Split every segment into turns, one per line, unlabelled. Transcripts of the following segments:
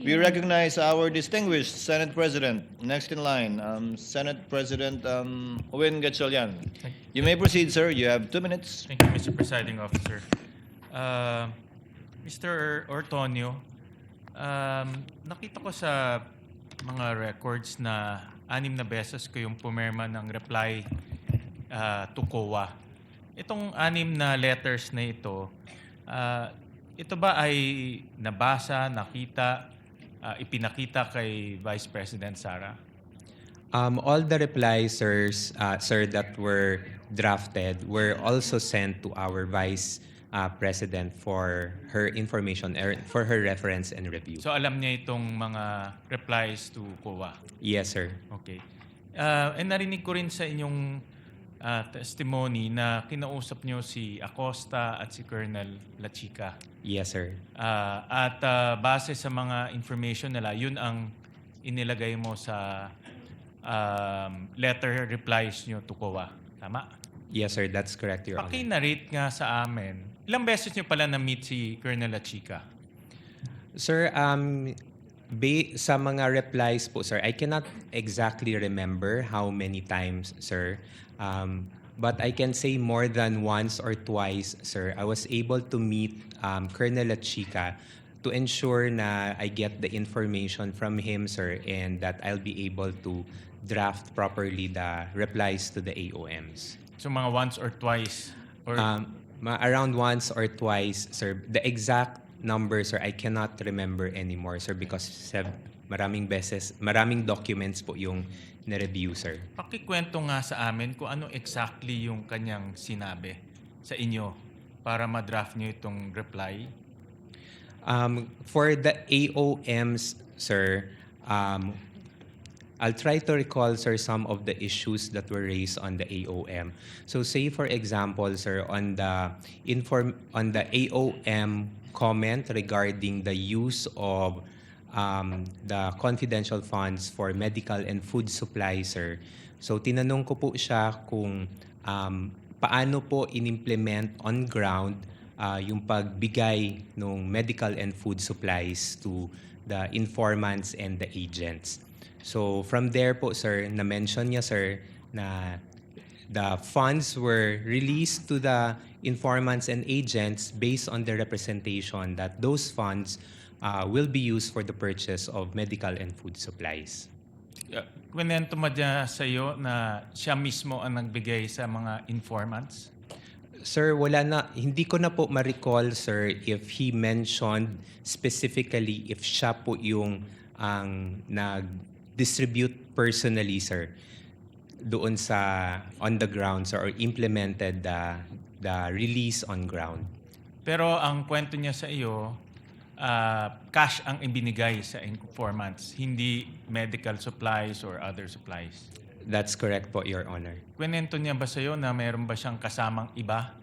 We recognize our distinguished Senate President. Next in line, Senate President Owen Gatchalian. You may proceed, sir. You have 2 minutes.
Thank you, Mr. Presiding Officer. Mr. Ortonio, nakita ko sa mga records na 6 na beses ko yung pumirma ng reply to COA. Itong 6 na letters na ito ba ay nabasa, nakita, ipinakita kay Vice President Sara?
All the replies, sir, that were drafted were also sent to our Vice President for her information, for her reference and review.
So alam niya itong mga replies to COA?
Yes, sir.
Okay. And narinig ko rin sa inyong testimony na kinausap niyo si Acosta at si Colonel Lachica.
Yes, sir.
At base sa mga information nila, yun ang inilagay mo sa letter replies niyo to COA. Tama?
Yes, sir. That's correct, Your Honor.
Paki-narrate nga sa amin, ilang beses niyo pala na-meet si Colonel Lachica?
Sir, sa mga replies po, sir, I cannot exactly remember how many times, sir. But I can say more than once or twice, sir, I was able to meet Colonel Lachica to ensure na I get the information from him, sir, and that I'll be able to draft properly the replies to the AOMs.
So mga once or twice? Or
Around once or twice, sir. The exact number, sir, I cannot remember anymore, sir, because maraming documents po yung na-review, sir.
Pakikwento nga sa amin kung ano exactly yung kanyang sinabi sa inyo para ma-draft niyo itong reply.
For the AOMs, sir, I'll try to recall, sir, some of the issues that were raised on the AOM. So say, for example, sir, on the AOM comment regarding the use of the confidential funds for medical and food supply, sir. So tinanong ko po siya kung paano po in-implement on ground yung pagbigay ng medical and food supplies to the informants and the agents. So from there po, sir, na-mention niya, sir, na the funds were released to the informants and agents based on the representation that those funds will be used for the purchase of medical and food supplies.
Kwento mo dyan sa iyo na siya mismo ang nagbigay sa mga informants?
Sir, hindi ko na po ma-recall, sir, if he mentioned specifically if siya po yung ang nag-distribute personally, sir, doon sa on the ground, sir, or implemented the release on ground.
Pero ang kwento niya sa iyo, cash ang ibinigay sa informants, hindi medical supplies or other supplies.
That's correct po, Your Honor.
Kwento niya ba sa iyo na mayroon ba siyang kasamang iba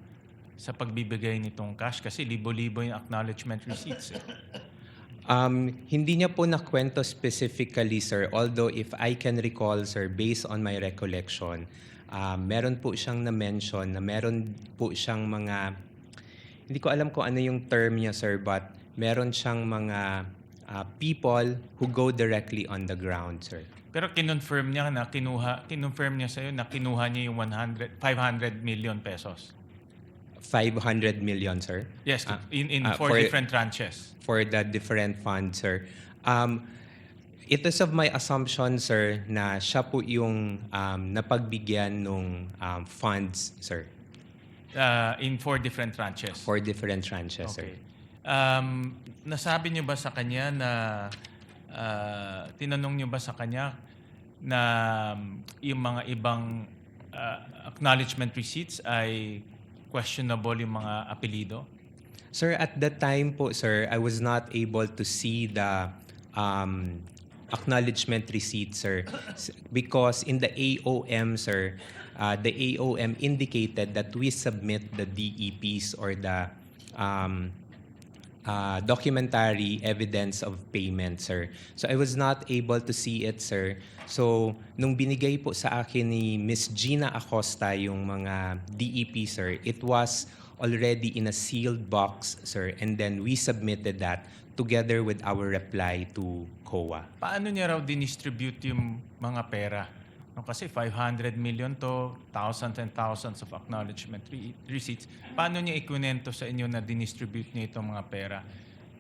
sa pagbibigay nitong cash? Kasi libo-libo yung acknowledgement receipts.
Hindi niya po nakwento specifically, sir. Although if I can recall, sir, based on my recollection, meron po siyang na-mention na meron po siyang mga, hindi ko alam kung ano yung term niya, sir, but meron siyang mga people who go directly on the ground, sir.
Pero kinonfirm niya sa iyo na kinuha niya yung 500 million pesos.
500 million, sir?
Yes, in four different tranches.
For the different funds, sir. It is of my assumption, sir, na siya po yung napagbigyan ng funds, sir.
In 4 different tranches.
4 different tranches,
Okay.
sir.
Nasabi niyo ba sa kanya na tinanong niyo ba sa kanya na yung mga ibang acknowledgement receipts ay questionable yung mga apelido?
Sir, at that time po, sir, I was not able to see the acknowledgement receipt, sir, because in the AOM, sir, the AOM indicated that we submit the DEPs or the documentary evidence of payment, sir. So I was not able to see it, sir. So nung binigay po sa akin ni Miss Gina Acosta yung mga DEP, sir, it was already in a sealed box, sir, and then we submitted that together with our reply to COA.
Paano niya raw dinistribute yung mga pera? No, kasi 500 million to, thousands and thousands of acknowledgement receipts. Paano niya ikunento sa inyo na dinistribute niya itong mga pera?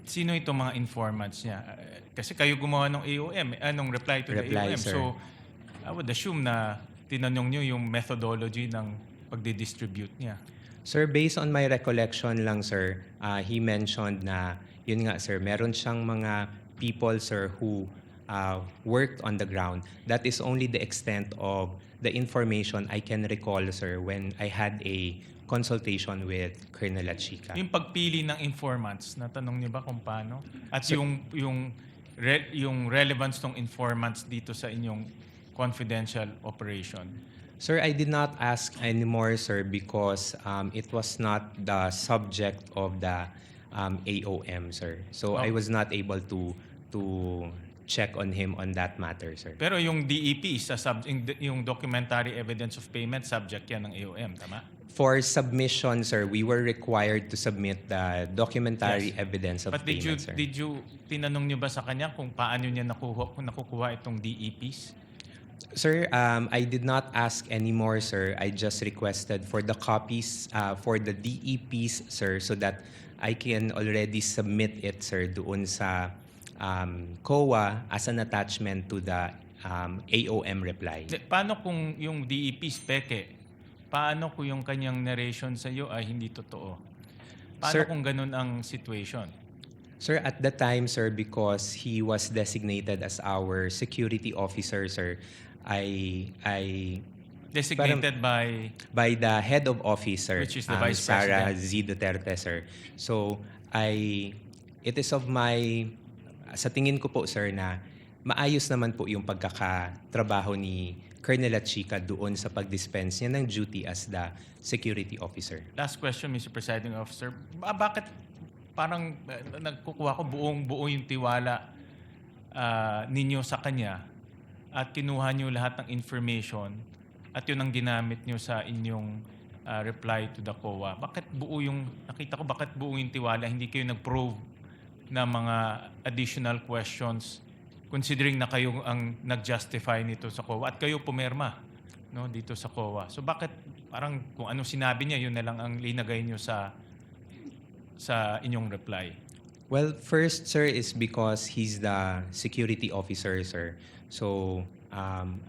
Sino itong mga informants niya? Kasi kayo gumawa ng AOM, anong reply to
Reply,
the AOM.
sir.
So, I would assume na tinanong niyo yung methodology ng pagdi-distribute niya.
Sir, based on my recollection lang, sir, he mentioned na, yun nga, sir, meron siyang mga people, sir, who worked on the ground. That is only the extent of the information I can recall, sir, when I had a consultation with Colonel Lachica.
Yung pagpili ng informants, natanong niyo ba kung paano? At yung relevance ng informants dito sa inyong confidential operation.
Sir, I did not ask anymore, sir, because it was not the subject of the AOM, sir. So I was not able to check on him on that matter, sir.
Pero yung DEP, yung documentary evidence of payment, subject yan ng AOM, tama?
For submission, sir, we were required to submit the documentary
Yes.
evidence of
But
payment, sir.
did you tinanong niyo ba sa kanya kung paano niya nakukuha itong DEPs?
Sir, I did not ask anymore, sir. I just requested for the copies for the DEPs, sir, so that I can already submit it, sir, doon sa COA as an attachment to the AOM reply.
Paano kung yung DEPs peke? Paano kung yung kanyang narration sa iyo ay hindi totoo? Paano
Sir-
kung ganun ang situation?
Sir, at the time, sir, because he was designated as our security officer, sir, I
Designated by
by the head of office, sir,
Which is the Vice
Sara
President.
Z. Duterte, sir. So, it is of my, sa tingin ko po, sir, na maayos naman po yung pagkakatrabaho ni Colonel Lachica doon sa pag-dispense niya ng duty as the security officer.
Last question, Mr. Presiding Officer. Bakit parang nagkukuha ko buo yung tiwala ninyo sa kanya at kinuha niyo lahat ng information at yun ang ginamit niyo sa inyong reply to the COA? Bakit buo yung, nakita ko bakit buo yung tiwala, hindi kayo nag-probe na mga additional questions considering na kayo ang nag-justify nito sa COA at kayo pumirma, no, dito sa COA. So bakit parang kung ano sinabi niya, yun na lang ang linagay niyo sa inyong reply?
Well, first, sir, is because he's the security officer, sir. So,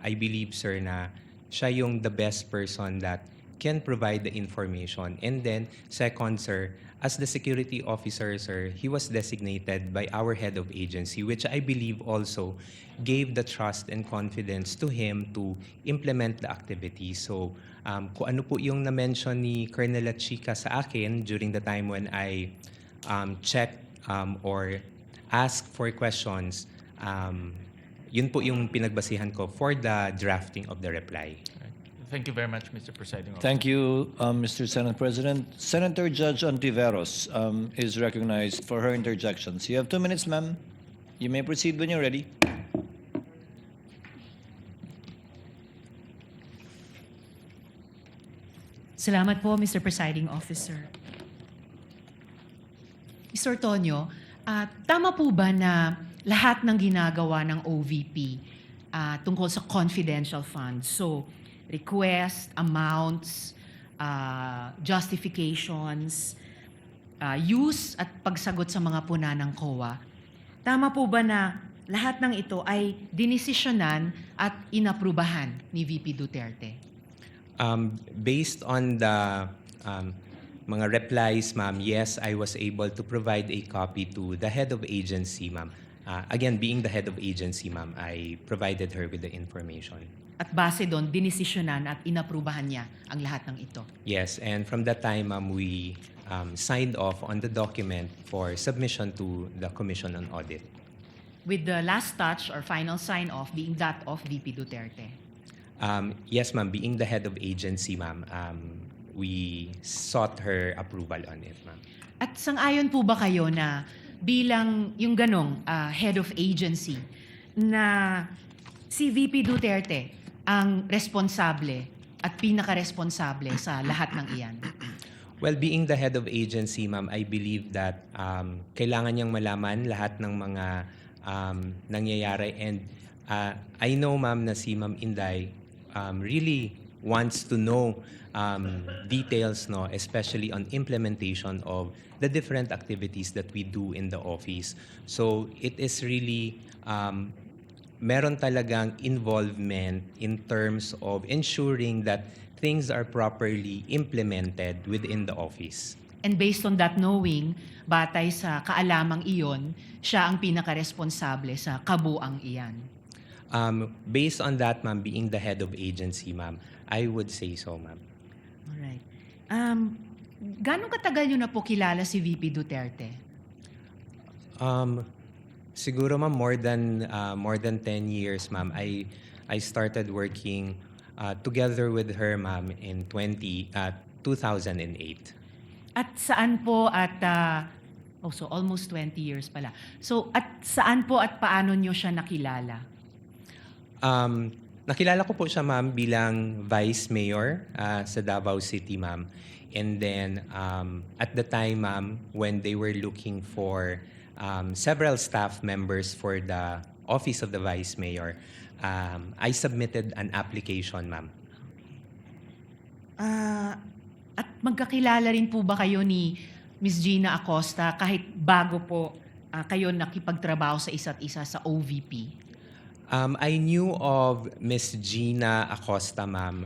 I believe, sir, na siya yung the best person that can provide the information. And then, second, sir, as the security officer, sir, he was designated by our head of agency, which I believe also gave the trust and confidence to him to implement the activity. So, kung ano po yung na-mention ni Colonel Lachica sa akin during the time when I checked or asked for questions, yun po yung pinagbasihan ko for the drafting of the reply.
Thank you very much, Mr. Presiding Officer.
Thank you, Mr. Senate President. Senator Judge Ontiveros is recognized for her interjections. You have 2 minutes, ma'am. You may proceed when you're ready.
Salamat po, Mr. Presiding Officer. Mr. Tonyo, tama po ba na lahat ng ginagawa ng OVP tungkol sa confidential funds, so request, amounts, justifications, use at pagsagot sa mga puna ng COA, tama po ba na lahat ng ito ay dinesisyonan at inaprubahan ni VP Duterte?
Based on the mga replies, ma'am, yes, I was able to provide a copy to the head of agency, ma'am. Again, being the head of agency, ma'am, I provided her with the information.
At base doon, dinesisyonan at inaprubahan niya ang lahat ng ito.
Yes, and from that time, ma'am, we signed off on the document for submission to the Commission on Audit.
With the last touch or final sign-off being that of VP Duterte.
Yes, ma'am, being the head of agency, ma'am, we sought her approval on it, ma'am.
At sang-ayon po ba kayo na bilang yung ganong head of agency na si VP Duterte ang responsable at pinaka-responsable sa lahat ng iyan?
Well, being the head of agency, ma'am, I believe that kailangan niyang malaman lahat ng mga nangyayari. And I know, ma'am, na si Ma'am Inday really wants to know details, no, especially on implementation of the different activities that we do in the office. So it is really meron talagang involvement in terms of ensuring that things are properly implemented within the office.
And based on that knowing, batay sa kaalamang iyon, siya ang pinaka-responsable sa kabuang iyan.
Based on that, ma'am, being the head of agency, ma'am, I would say so, ma'am.
Alright. Gano'ng katagal nyo na po kilala si VP Duterte?
Siguro, ma'am, more than 10 years, ma'am. I started working together with her, ma'am, in 2008.
At saan po so almost 20 years pala. So at saan po at paano nyo siya nakilala?
Nakilala ko po siya, ma'am, bilang Vice Mayor sa Davao City, ma'am. And then, at the time, ma'am, when they were looking for several staff members for the Office of the Vice Mayor, I submitted an application, ma'am.
At magkakilala rin po ba kayo ni Ms. Gina Acosta kahit bago po kayo nakipagtrabaho sa isa't isa sa OVP?
I knew of Miss Gina Acosta, ma'am,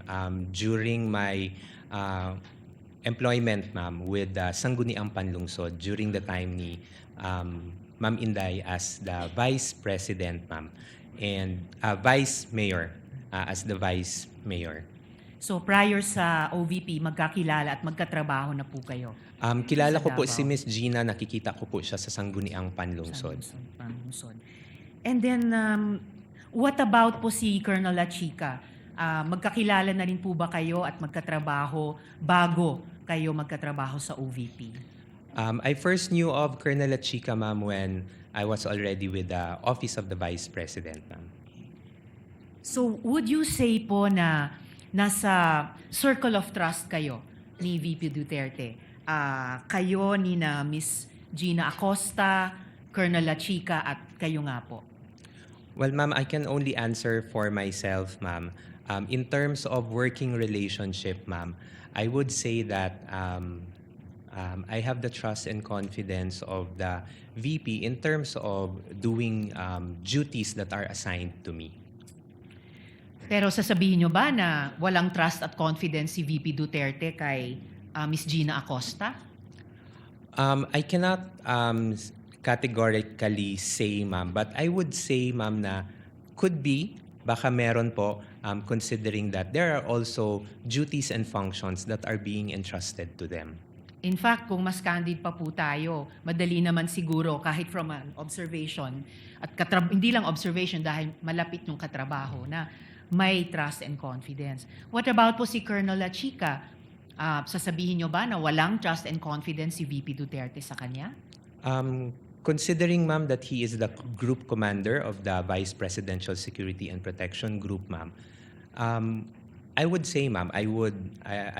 during my employment, ma'am, with Sangguniang Panlungsod during the time ni Ma'am Inday as the Vice President, ma'am, and Vice Mayor as the Vice Mayor.
So prior sa OVP, magkakilala at magkatrabaho na po kayo?
Kilala
Sa
ko po
Davao.
si Miss Gina, nakikita ko po siya sa Sangguniang Panlungsod.
Panlungsod. And then, what about po si Colonel La Chica? Magkakilala na rin po ba kayo at magkatrabaho bago kayo magkatrabaho sa OVP?
I first knew of Colonel La Chica, ma'am, when I was already with the Office of the Vice President, ma'am.
So, would you say po na nasa circle of trust kayo ni VP Duterte? Kayo ni na Miss Gina Acosta, Colonel La Chica at kayo nga po?
Well, ma'am, I can only answer for myself, ma'am. In terms of working relationship, ma'am, I would say that I have the trust and confidence of the VP in terms of doing duties that are assigned to me.
Pero sasabihin nyo ba na walang trust at confidence si VP Duterte kay Miss Gina Acosta?
I cannot categorically say, ma'am, but I would say, ma'am, na could be, baka meron po, considering that there are also duties and functions that are being entrusted to them.
In fact, kung mas candid pa po tayo, madali naman siguro kahit from an observation at hindi lang observation dahil malapit yung katrabaho na may trust and confidence. What about po si Colonel La Chica? Sasabihin nyo ba na walang trust and confidence si VP Duterte sa kanya?
Considering, ma'am, that he is the group commander of the Vice Presidential Security and Protection Group, ma'am, I would say, ma'am, I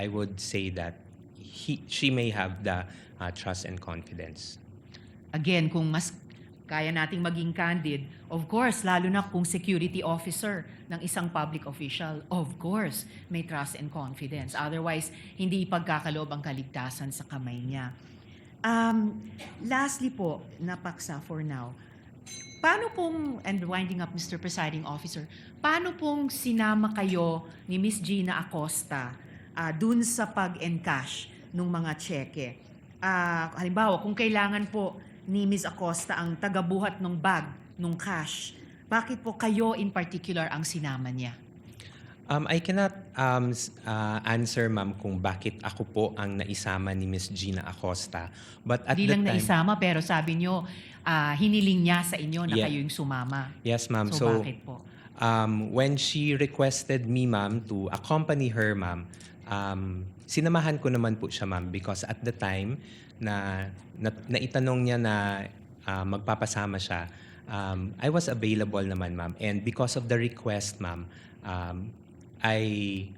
would say that she may have the trust and confidence.
Again, kung mas kaya nating maging candid, of course, lalo na kung security officer ng isang public official, of course, may trust and confidence. Otherwise, hindi ipagkakaloob ang kaligtasan sa kamay niya. Lastly po, napaksa for now, paano pong, and winding up Mr. Presiding Officer, paano pong sinama kayo ni Miss Gina Acosta dun sa pag-encash ng mga cheque? Halimbawa, kung kailangan po ni Ms. Acosta ang tagabuhat ng bag, ng cash, bakit po kayo in particular ang sinama niya?
I cannot answer, ma'am, kung bakit ako po ang naisama ni Miss Gina Acosta. But at
Hindi
the
lang
time,
naisama, pero sabi niyo, hiniling niya sa inyo na
Yeah.
kayo yung sumama.
yes, ma'am.
So, bakit po?
When she requested me, ma'am, to accompany her, ma'am, sinamahan ko naman po siya, ma'am, because at the time na itanong niya na magpapasama siya, I was available naman, ma'am. And because of the request, ma'am, I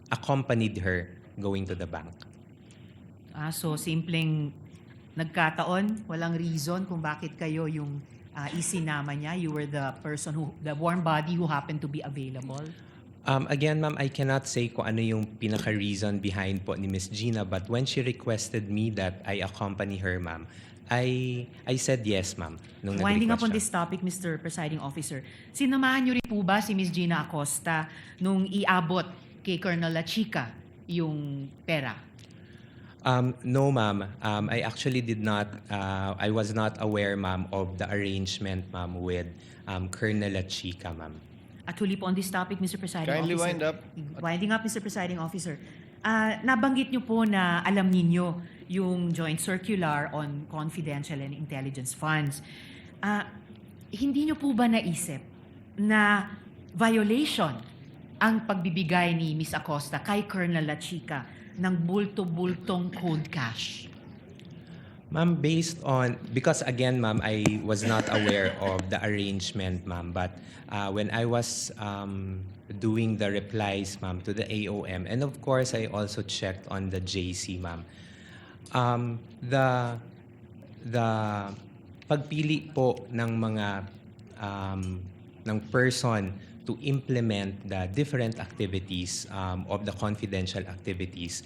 accompanied her going to the bank.
So simpleng nagkataon, walang reason kung bakit kayo yung isinama niya. You were the the warm body who happened to be available.
Again, ma'am, I cannot say kung ano yung pinaka-reason behind po ni Miss Gina, but when she requested me that I accompany her, ma'am, I said yes, ma'am. Nung
Winding up on
nag-request
this topic, Mr. Presiding Officer, sinamahan niyo rin po ba si Miss Gina Acosta nung iabot kay Colonel La Chica yung pera?
No, ma'am. I actually did not, I was not aware, ma'am, of the arrangement, ma'am, with Colonel La Chica, ma'am.
At huli po on this topic, Mr. Presiding
Kindly
Officer.
wind up.
Winding up, Mr. Presiding Officer. Nabanggit niyo po na alam ninyo yung joint circular on confidential and intelligence funds. Hindi niyo po ba naisip na violation ang pagbibigay ni Miss Acosta kay Colonel La Chica ng bulto-bultong code cash?
Ma'am, based on, because again, ma'am, I was not aware of the arrangement, ma'am, but when I was doing the replies, ma'am, to the AOM, and of course, I also checked on the JC, ma'am, the pagpili po ng mga ng person to implement the different activities of the confidential activities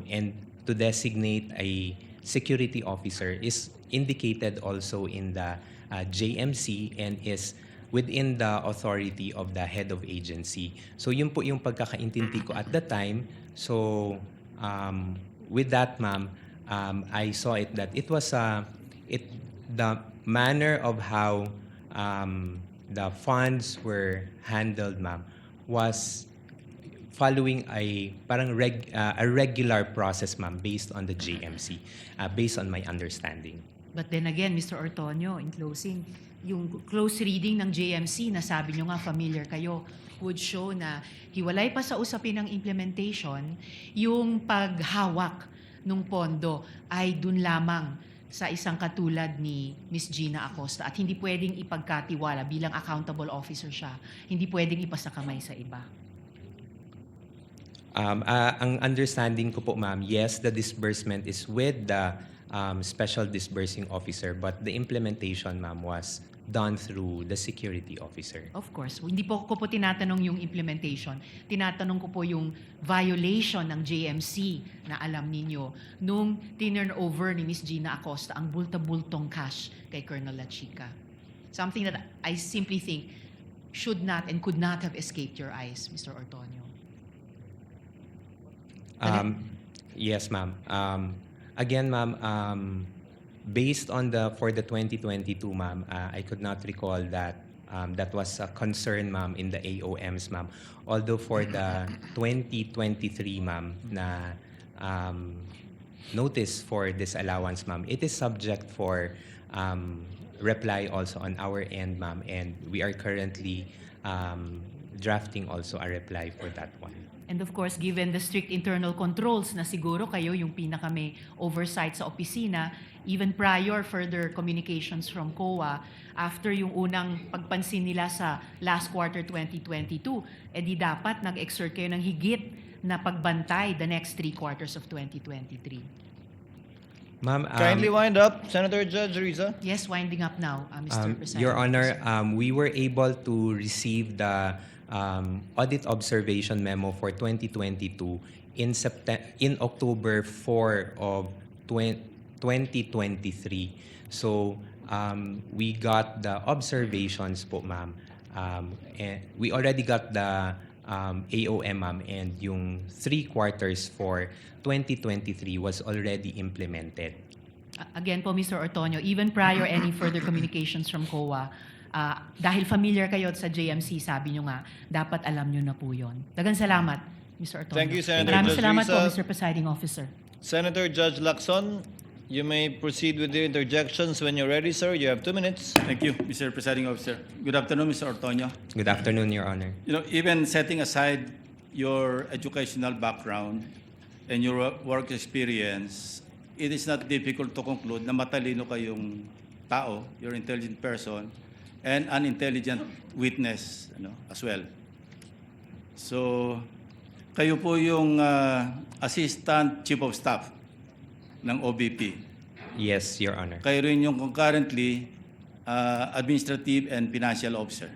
and to designate a security officer is indicated also in the JMC and is within the authority of the head of agency. So yun po yung pagkakaintindi ko at the time. So with that, ma'am, I saw it that it was the manner of how the funds were handled, ma'am, was following a regular process, ma'am, based on the JMC, based on my understanding.
But then again, Mr. Ortonio, in closing, yung close reading ng JMC, na sabi nyo nga familiar kayo, would show na hiwalay pa sa usapin ng implementation, yung paghawak ng pondo ay dun lamang sa isang katulad ni Miss Gina Acosta at hindi pwedeng ipagkatiwala bilang accountable officer siya. Hindi pwedeng ipasakamay sa iba.
Ang understanding ko po, ma'am, yes, the disbursement is with the special disbursing officer, but the implementation, ma'am, was done through the security officer.
Of course. Hindi ko po tinatanong yung implementation. Tinatanong ko po yung violation ng JMC na alam ninyo nung tinurn over ni Miss Gina Acosta ang bulta-bultong cash kay Colonel La Chica. Something that I simply think should not and could not have escaped your eyes, Mr. Ortonio.
Yes, ma'am. Again, ma'am, based on for the 2022, ma'am, I could not recall that that was a concern, ma'am, in the AOMs, ma'am. Although for the 2023, ma'am, na notice for disallowance, ma'am, it is subject for reply also on our end, ma'am, and we are currently drafting also a reply for that one.
And of course, given the strict internal controls na siguro kayo yung pinaka may oversight sa opisina, even prior further communications from COA, after yung unang pagpansin nila sa last quarter 2022, edi dapat nag-exert kayo ng higit na pagbantay the next 3 quarters of 2023.
Ma'am,
Kindly wind up, Senator Judge Riza.
Yes, winding up now, Mr. Presiding
Your Honor,
Officer.
we were able to receive the audit observation memo for 2022 in October 4 of 2023. So we got the observations po, ma'am. And we already got the AOM, ma'am, and yung 3 quarters for 2023 was already implemented.
Again po, Mr. Ortonio, even prior any further communications from COA, dahil familiar kayo sa JMC, sabi nyo nga, dapat alam nyo na po yun. Dagang salamat, Mr. Ortonio.
Thank you, Senator
Maraming
Judge
salamat po,
Risa.
Mr. Presiding Officer.
Senator Judge Lacson, you may proceed with the interjections when you're ready, sir. You have 2 minutes.
Thank you, Mr. Presiding Officer. Good afternoon, Mr. Ortonio.
Good afternoon, Your Honor.
You know, even setting aside your educational background and your work experience, it is not difficult to conclude na matalino kayong tao, you're an intelligent person, and an intelligent witness as well. So, kayo po yung Assistant Chief of Staff ng OBP.
Yes, Your Honor.
Kayo rin yung concurrently Administrative and Financial Officer.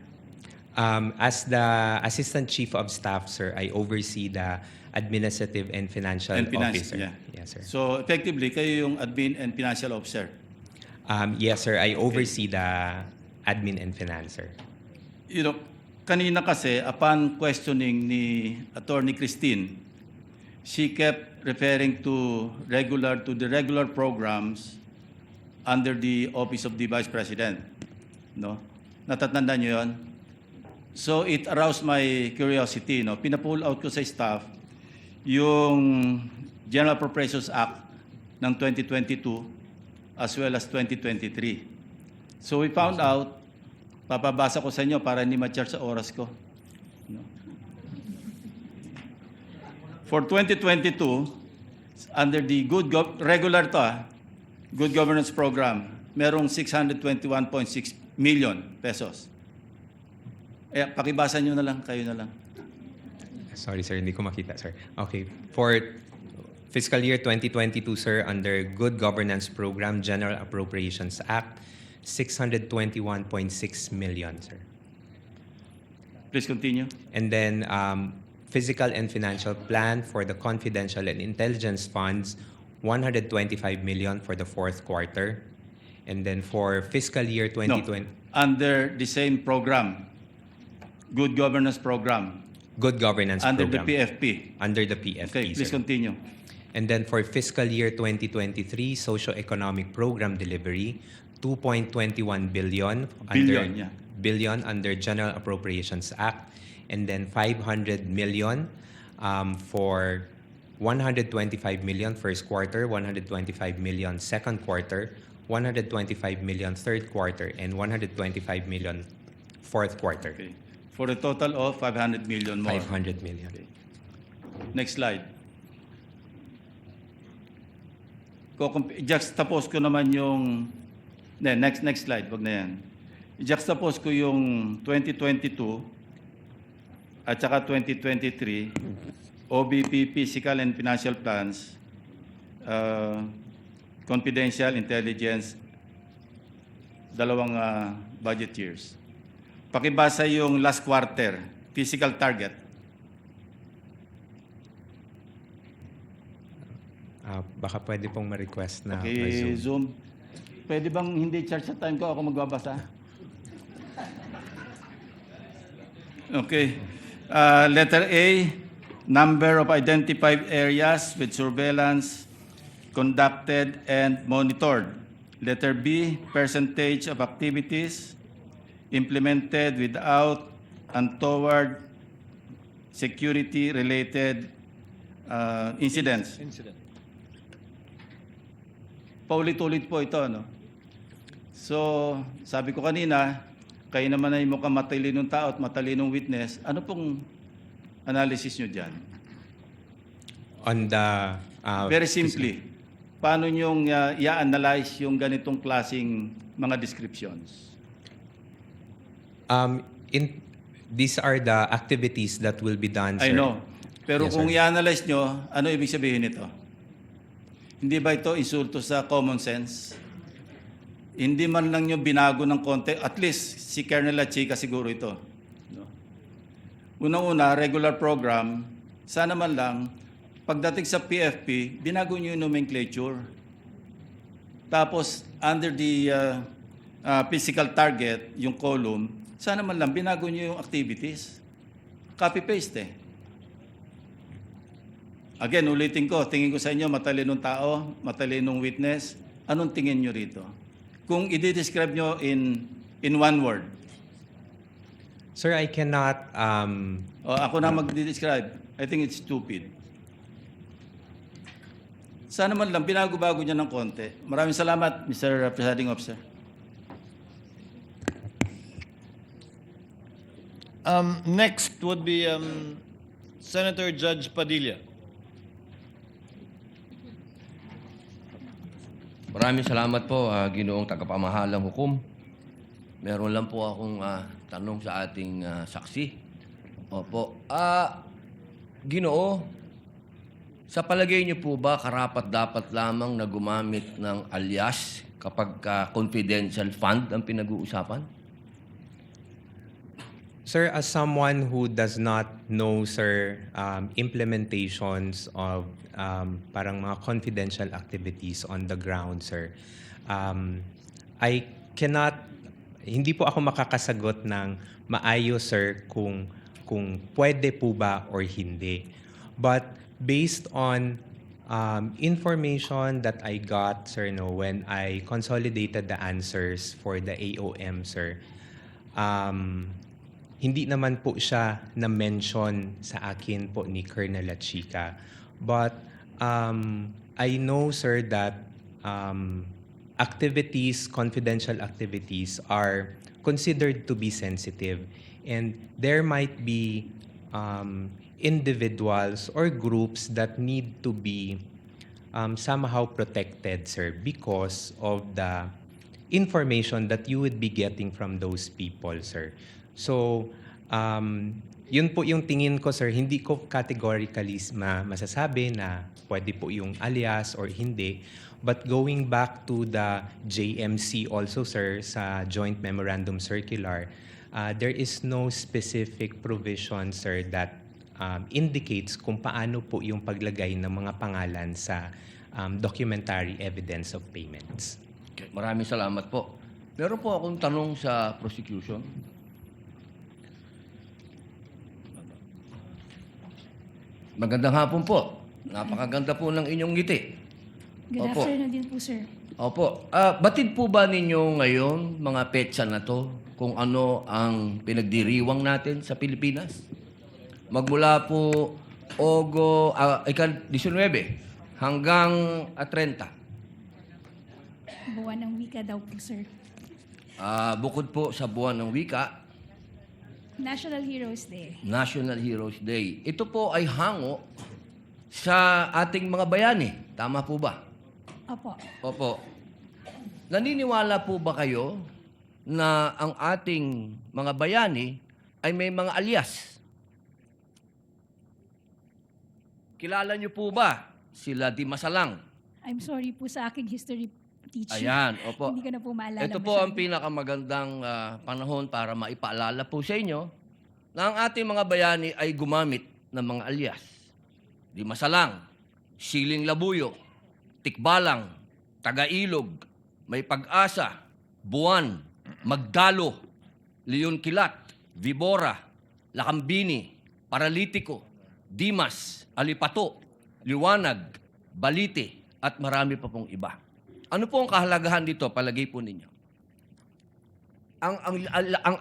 As the Assistant Chief of Staff, sir, I oversee the Administrative and Financial Officer.
Yeah.
Yes, sir.
So effectively, kayo yung Admin and Financial Officer.
Yes, sir. I oversee the Admin and Finance, sir.
You know, kanina kasi, upon questioning ni Attorney Christine, she kept referring to the regular programs under the Office of the Vice President. No? Natatanda niyo yun? So it aroused my curiosity. No? Pina-pull out ko sa staff yung General Appropriations Act ng 2022 as well as 2023. So we found out, papabasa ko sa inyo para hindi ma-charge sa oras ko. No? For 2022, under the regular Good Governance Program, merong 621.6 million pesos. Pakibasa nyo na lang, kayo na lang.
Sorry, sir. Hindi ko makita, sir. Okay. For fiscal year 2022, sir, under Good Governance Program, General Appropriations Act, 621.6 million, sir.
Please continue.
And then Physical and Financial Plan for the Confidential and Intelligence Funds, 125 million for the fourth quarter. And then for fiscal year 2020,
Under the same program, Good Governance Program,
Good Governance
under
Program.
the PFP.
Under the PFP,
Okay, please
sir.
continue.
And then for fiscal year 2023, Socio-Economic Program Delivery, 2.21 billion
Billion, yeah.
billion under General Appropriations Act, and then 500 million for 125 million first quarter, 125 million second quarter, 125 million third quarter, and 125 million fourth quarter.
Okay. For a total of 500 million more.
500 million.
Okay. Next slide. I-juxtapose ko naman yung... Next slide, wag na yan. I-juxtapose ko yung 2022 at saka 2023 OBP Physical and Financial Plans, Confidential Intelligence, dalawang budget years. Pakibasa yung last quarter, physical target.
Baka pwede pong ma-request na
Okay,
ma-zoom.
Zoom. Pwede bang hindi charge sa time ko? Ako magbabasa. Okay. Letter A, number of identified areas with surveillance conducted and monitored. Letter B, percentage of activities implemented without untoward security-related incidents. Paulit-ulit po ito, no? So, sabi ko kanina, kayo naman ay mukhang matalinong tao at matalinong witness. Ano pong analysis nyo dyan?
On the
Very simply, paano nyong i-analyze yung ganitong klaseng mga descriptions?
These are the activities that will be done, sir.
I know. Pero
Yes,
kung
sir.
i-analyze nyo, ano ibig sabihin nito? Hindi ba ito insulto sa common sense? Hindi man lang nyo binago ng konti, at least si Colonel Lachica siguro ito. No? Unang-una, regular program, sana man lang, pagdating sa PFP, binago nyo yung nomenclature. Tapos, under the physical target, yung column, sana man lang, binago nyo yung activities. Copy-paste eh. Again, ulitin ko, tingin ko sa inyo, matalinong tao, matalinong witness, anong tingin nyo rito? Kung i-describe nyo in one word,
Sir, I cannot...
o ako na mag-describe, I think it's stupid. Sana man lang, binago-bago niya ng konti. Maraming salamat, Mr. Presiding Officer.
Next would be Senator Judge Padilla.
Maraming salamat po, Ginoong Tagapamahalang Hukom. Meron lang po akong tanong sa ating saksi. Opo. Ginoo, Sa palagay niyo po ba, karapat-dapat lamang na gumamit ng alias kapag confidential fund ang pinag-uusapan?
Sir, as someone who does not know, sir, implementations of parang mga confidential activities on the ground, sir, I cannot, hindi po ako makakasagot ng maayos, sir, kung pwede po ba or hindi. But based on information that I got, sir, no, when I consolidated the answers for the AOM, sir, hindi naman po siya na-mention sa akin po ni Colonel Lachica. But I know, sir, that activities, confidential activities are considered to be sensitive. And there might be individuals or groups that need to be somehow protected, sir, because of the information that you would be getting from those people, sir. So, yun po yung tingin ko, sir. Hindi ko categorically masasabi na pwede po yung alias or hindi. But going back to the JMC also, sir, sa Joint Memorandum Circular, there is no specific provision, sir, that indicates kung paano po yung paglagay ng mga pangalan sa documentary evidence of payments.
Okay, maraming salamat po. Meron po akong tanong sa prosecution. Magandang hapon po. Napakaganda po ng inyong ngiti.
Good
Opo.
afternoon din po, sir.
Opo. Batid po ba ninyo ngayon, mga petsa na to, kung ano ang pinagdiriwang natin sa Pilipinas? Magmula po ika-19 hanggang 30.
Buwan ng wika daw po, sir.
Bukod po sa buwan ng wika,
National Heroes Day.
National Heroes Day. Ito po ay hango sa ating mga bayani. Tama po ba?
Opo.
Opo. Naniniwala po ba kayo na ang ating mga bayani ay may mga alias? Kilala niyo po ba sila Di Masalang?
I'm sorry po sa aking history teacher.
Ayan, opo.
Hindi ko na po maalala.
Ito po ang
masyado.
pinakamagandang panahon para maipaalala po sa inyo na ang ating mga bayani ay gumamit ng mga alias. Di Masalang, Siling Labuyo, Tikbalang, Tagailog, May Pag-asa, Buwan, Magdalo, Leon Kilat, Vibora, Lakambini, Paralitiko, Dimas, Alipato, Liwanag, Balite, at marami pa pong iba. Ano po ang kahalagahan dito, palagay po ninyo? Ang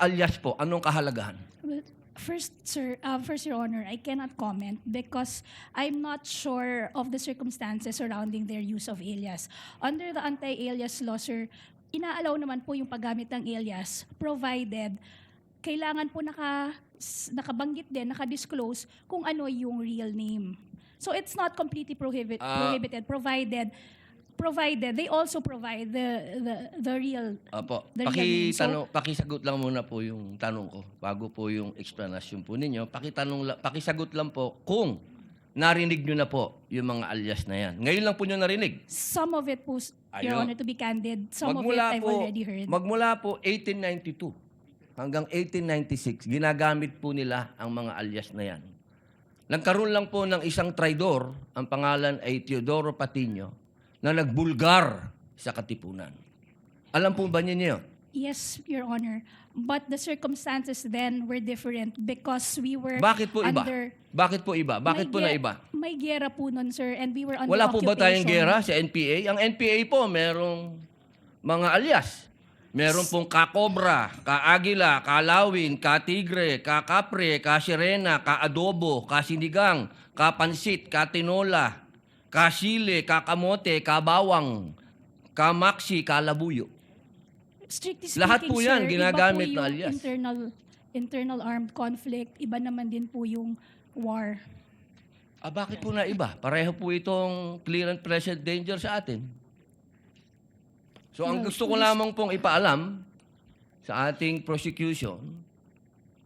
alias po, anong kahalagahan?
Well, first, sir, first, Your Honor, I cannot comment because I'm not sure of the circumstances surrounding their use of alias. Under the anti-alias law, sir, inaalaw naman po yung paggamit ng alias provided kailangan po nakabanggit din, nakadisclose kung ano yung real name. So it's not completely prohibited provided they also provide the real
Apo,
the real name. So,
pakisagot lang muna po yung tanong ko bago po yung explanation po ninyo. Pakisagot lang po kung narinig nyo na po yung mga alias na yan. Ngayon lang po nyo narinig.
some of it po, Your
Ayun.
Honor, to be candid, some of it I've already heard.
Magmula po 1892 hanggang 1896, ginagamit po nila ang mga alias na yan. Nagkaroon lang po ng isang traidor, ang pangalan ay Teodoro Patiño, na nagbulgar sa Katipunan. Alam po ba niyo yun?
Yes, Your Honor. But the circumstances then were different because we were
Bakit po iba?
under...
Bakit po iba? Bakit
May
po na
ge-
iba?
May gera po nun, sir, and we were under
Wala po ba tayong
occupation.
gera sa NPA? Ang NPA po, merong mga alias. Meron pong ka-Cobra, ka-Agila, ka-Lawin, ka-Tigre, ka-Kapre, ka-Sirena, ka-Adobo, ka-Sinigang, ka-Pansit, ka-Tinola, ka-Sile, ka-Kamote, ka-Bawang, ka-Maxi, ka-Labuyo.
Strictly speaking,
Lahat po yan,
sir,
ginagamit
iba
na
po
alias.
yung internal armed conflict, iba naman din po yung war.
Bakit po na iba? Pareho po itong clear and present danger sa atin. So, ang gusto ko lamang pong ipaalam sa ating prosecution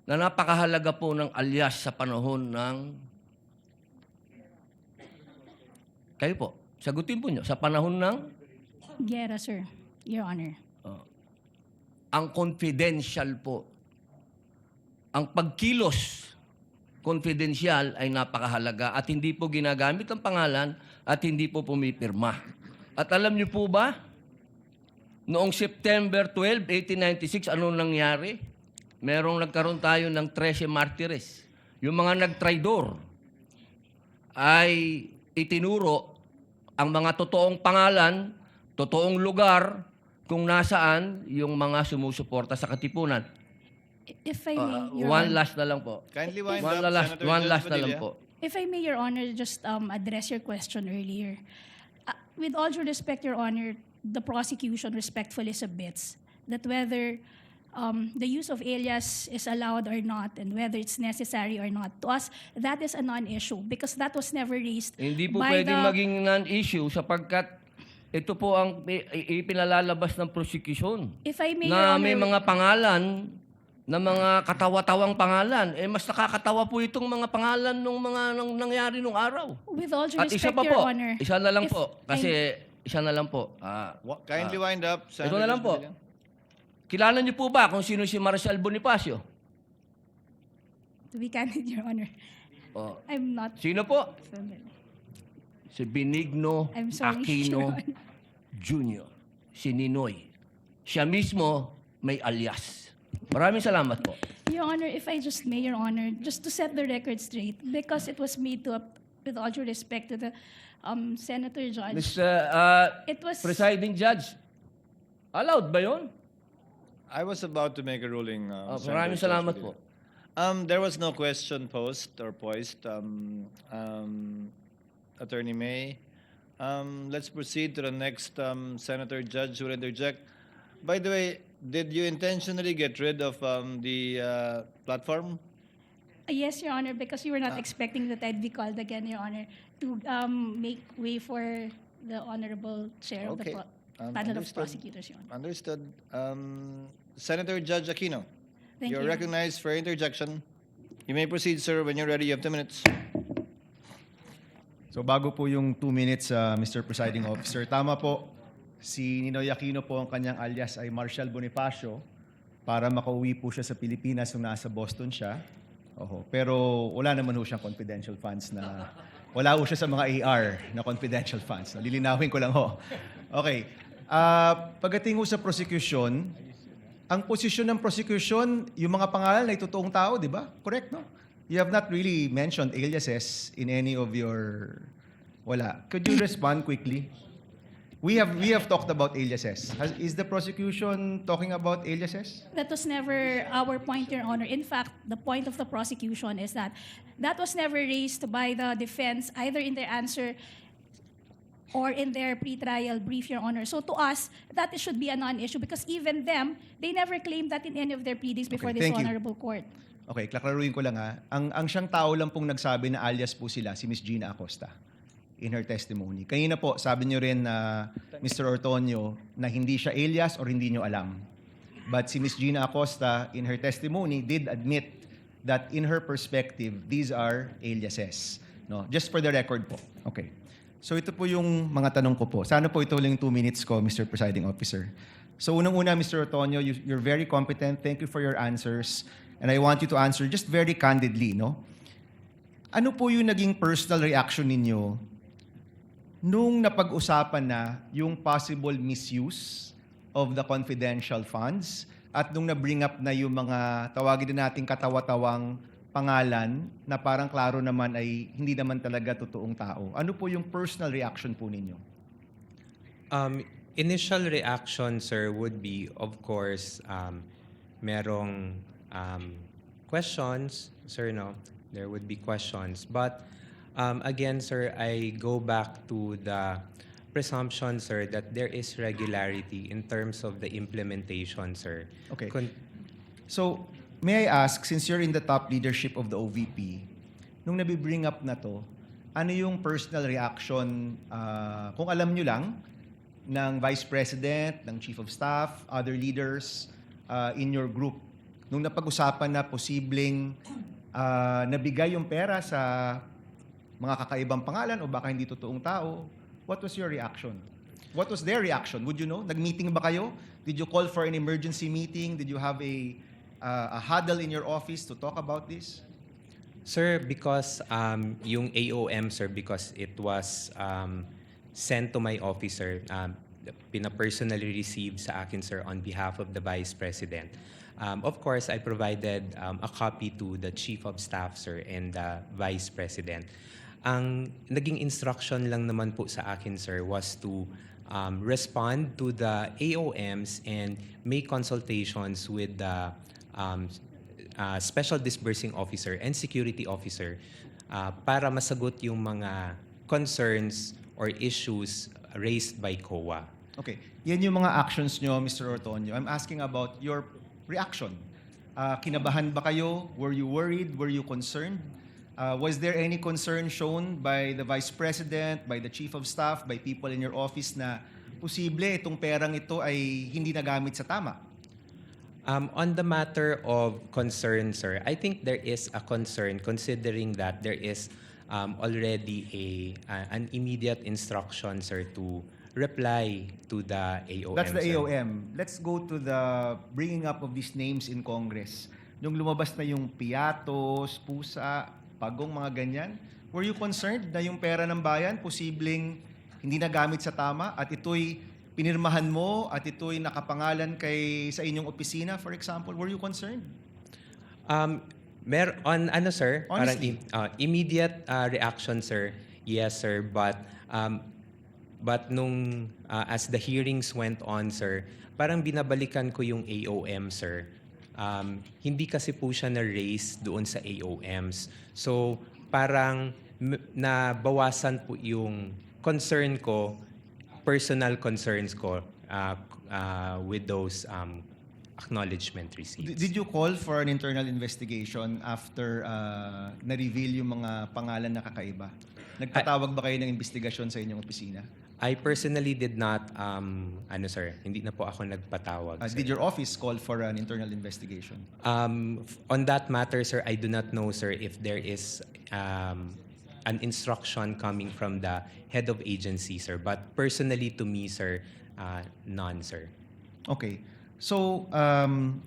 na napakahalaga po ng alias sa panahon ng Kayo po, sagutin po nyo. Sa panahon ng
Gera, sir, Your Honor.
ang confidential po. Ang pagkilos confidential ay napakahalaga at hindi po ginagamit ang pangalan at hindi po pumipirma. At alam niyo po ba, noong September 12, 1896, anong nangyari? Nagkaroon tayo ng 13 martires. Yung mga nagtraidor ay itinuro ang mga totoong pangalan, totoong lugar, kung nasaan yung mga sumusuporta sa Katipunan.
If I may, Your
One
Honor.
last na lang po.
Kindly wind
One
up,
last,
Senator
one
Judge
last na lang
Padilla.
po.
If I may, Your Honor, just address your question earlier. With all due respect, Your Honor, the prosecution respectfully submits that whether the use of alias is allowed or not and whether it's necessary or not, to us, that is a non-issue because that was never raised
Hindi po
by
pwedeng
the...
maging non-issue sapagkat ito po ang ipinalalabas ng prosecution.
If I may,
Na
Your
may
Honor,
mga pangalan, na mga katawa-tawang pangalan. Mas nakakatawa po itong mga pangalan ng mga nangyari nung araw.
with all due
At isa
respect,
pa
Your
po,
Honor,
isa na lang
if
po. Kasi isa na lang po.
Kindly wind up, Senator
na lang
Judge
po.
Padilla.
Kilala niyo po ba kung sino si Marcial Bonifacio?
to be candid, Your Honor,
Oh.
I'm not
Sino po?
familiar.
Si Benigno
I'm sorry,
Aquino
Your Honor.
Jr. Si Ninoy. Siya mismo may alias. Maraming salamat po.
Your Honor, if I just may, Your Honor, just to set the record straight, because it was made to, with all due respect to the Senator Judge,
Mr.
it was...
Presiding Judge, allowed ba yun?
I was about to make a ruling. Senator
Maraming
Judge
salamat
Padilla.
po.
There was no question posed or poised. Attorney May. Let's proceed to the next Senator Judge who will interject. By the way, did you intentionally get rid of the platform?
Yes, Your Honor, because you were not expecting that I'd be called again, Your Honor, to make way for the Honorable Chair of the
Okay.
Panel of
Understood.
Prosecutors, Your Honor.
Understood. Senator Judge Aquino,
Thank
you're
you.
recognized for interjection. You may proceed, sir, when you're ready. You have 2 minutes.
So bago po yung 2 minutes, Mr. Presiding Officer, tama po, si Ninoy Aquino po ang kanyang alias ay Marcial Bonifacio para makauwi po siya sa Pilipinas nung nasa Boston siya. Oho. Pero wala naman ho siyang confidential funds na, wala ho siya sa mga AR na confidential funds. Lilinawin ko lang ho. Okay. Pagdating ho sa prosecution, ang posisyon ng prosecution, yung mga pangalan ay totoong tao, di ba? Correct, no? You have not really mentioned aliases in any of your... Wala. Could you respond quickly? We have talked about aliases. Is the prosecution talking about aliases?
That was never our point, Your Honor. In fact, the point of the prosecution is that that was never raised by the defense, either in their answer or in their pretrial brief, Your Honor. So to us, that should be a non-issue because even them, they never claimed that in any of their pleadings before
Okay,
this
thank you.
honorable court.
Okay, klaklaruin ko lang ha. Ang siyang tao lang pong nagsabi na alias po sila, si Miss Gina Acosta, in her testimony. Kanina po, sabi niyo rin na Mr. Ortonio na hindi siya alias or hindi niyo alam. But si Miss Gina Acosta, in her testimony, did admit that in her perspective, these are aliases. No? Just for the record po. Okay. So ito po yung mga tanong ko po. Sana po ito lang 2 minutes ko, Mr. Presiding Officer. So unang-una, Mr. Ortonio, you're very competent. Thank you for your answers. And I want you to answer just very candidly, no? Ano po yung naging personal reaction ninyo nung napag-usapan na yung possible misuse of the confidential funds at nung na-bring up na yung mga tawagin din nating katawa-tawang pangalan na parang klaro naman ay hindi naman talaga totoong tao? Ano po yung personal reaction po ninyo?
Initial reaction, sir, would be, of course, merong questions, sir, no? There would be questions. But again, sir, I go back to the presumption, sir, that there is regularity in terms of the implementation, sir.
Okay. So, may I ask, since you're in the top leadership of the OVP, nung nabibring up na to, ano yung personal reaction, kung alam nyo lang, ng Vice President, ng Chief of Staff, other leaders in your group, nung napag-usapan na posibleng nabigay yung pera sa mga kakaibang pangalan o baka hindi totoong tao. What was your reaction? What was their reaction? Would you know? Nag-meeting ba kayo? Did you call for an emergency meeting? Did you have a huddle in your office to talk about this?
Sir, because yung AOM, sir, because it was sent to my office, sir, pina-personally received sa akin, sir, on behalf of the Vice President. Of course, I provided a copy to the Chief of Staff, sir, and the Vice President. Ang naging instruction lang naman po sa akin, sir, was to respond to the AOMs and make consultations with the Special Disbursing Officer and Security Officer para masagot yung mga concerns or issues raised by COA.
Okay. Yan yung mga actions nyo, Mr. Ortonio. I'm asking about your reaction. Kinabahan ba kayo? Were you worried? Were you concerned? Was there any concern shown by the Vice President, by the Chief of Staff, by people in your office na posible itong perang ito ay hindi nagamit sa tama?
On the matter of concern, sir, I think there is a concern considering that there is already an immediate instruction, sir, to reply to the AOM.
That's the
sir.
AOM. Let's go to the bringing up of these names in Congress. Nung lumabas na yung Piatos, Pusa, Pagong, mga ganyan, were you concerned na yung pera ng bayan posibleng hindi nagamit sa tama at ito'y pinirmahan mo at ito'y nakapangalan sa inyong opisina, for example? Were you concerned?
Sir,
Honestly.
parang immediate reaction, sir. Yes, sir, but nung as the hearings went on, sir, parang binabalikan ko yung AOM, sir. Hindi kasi po siya na-raise doon sa AOMs. So, parang nabawasan po yung concern ko, personal concerns ko with those acknowledgement receipts.
Did you call for an internal investigation after na-reveal yung mga pangalan na kakaiba? Nagpatawag ba kayo ng investigasyon sa inyong opisina?
I personally did not, sir, hindi na po ako nagpatawag. Sir.
Did your office call for an internal investigation?
On that matter, sir, I do not know, sir, if there is an instruction coming from the head of agency, sir. But personally to me, sir, none, sir.
Okay. So,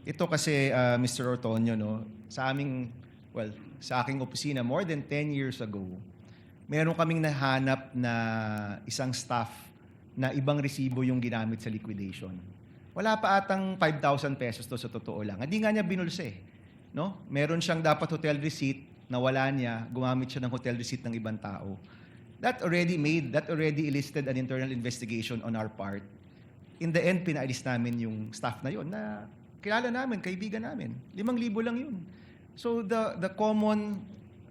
ito kasi, Mr. Ortonio, no, sa aking opisina, more than 10 years ago, meron kaming nahanap na isang staff na ibang resibo yung ginamit sa liquidation. Wala pa atang 5,000 pesos to sa totoo lang. Hindi nga niya binulse. No? Meron siyang dapat hotel receipt na wala niya, gumamit siya ng hotel receipt ng ibang tao. That already elicited an internal investigation on our part. In the end, pinaalis namin yung staff na yon na kilala namin, kaibigan namin. 5,000 lang yun. So the common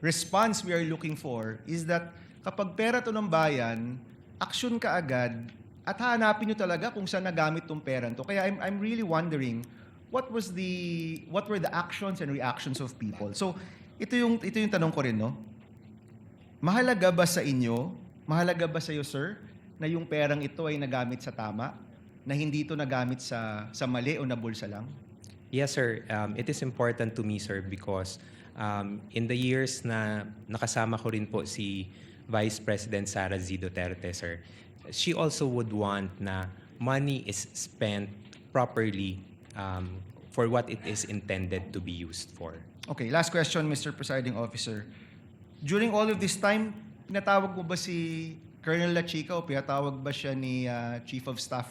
response we are looking for is that kapag pera to ng bayan, action ka agad at hanapin nyo talaga kung saan nagamit tong pera to. Kaya I'm really wondering what were the actions and reactions of people. So ito yung tanong ko rin, no? Mahalaga ba sa inyo, mahalaga ba sa iyo, sir, na yung perang ito ay nagamit sa tama, na hindi ito nagamit sa mali o nabulsa lang?
Yes, sir. It is important to me, sir, because in the years na nakasama ko rin po si Vice President Sara Z. Duterte, sir, she also would want na money is spent properly for what it is intended to be used for.
Okay, last question, Mr. Presiding Officer. During all of this time, pinatawag mo ba si Colonel La Chica o pinatawag ba siya ni Chief of Staff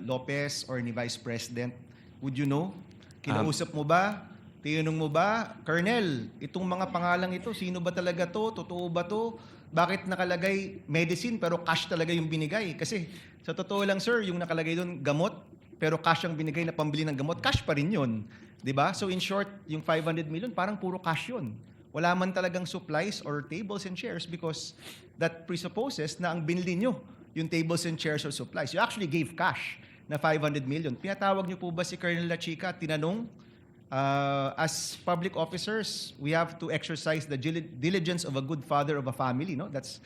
Lopez or ni Vice President? Would you know? Kinausap mo ba? Tinanong mo ba? Colonel, itong mga pangalang ito, sino ba talaga to? Totoo ba to? Bakit nakalagay medicine pero cash talaga yung binigay? Kasi sa totoo lang, sir, yung nakalagay doon gamot pero cash ang binigay na pambili ng gamot, cash pa rin yun. 'Di ba? So in short, yung 500 million parang puro cash yun. Wala man talagang supplies or tables and chairs because that presupposes na ang binili nyo yung tables and chairs or supplies. You actually gave cash na 500 million. Pinatawag nyo po ba si Colonel La Chica at tinanong, as public officers, we have to exercise the diligence of a good father of a family, no? That's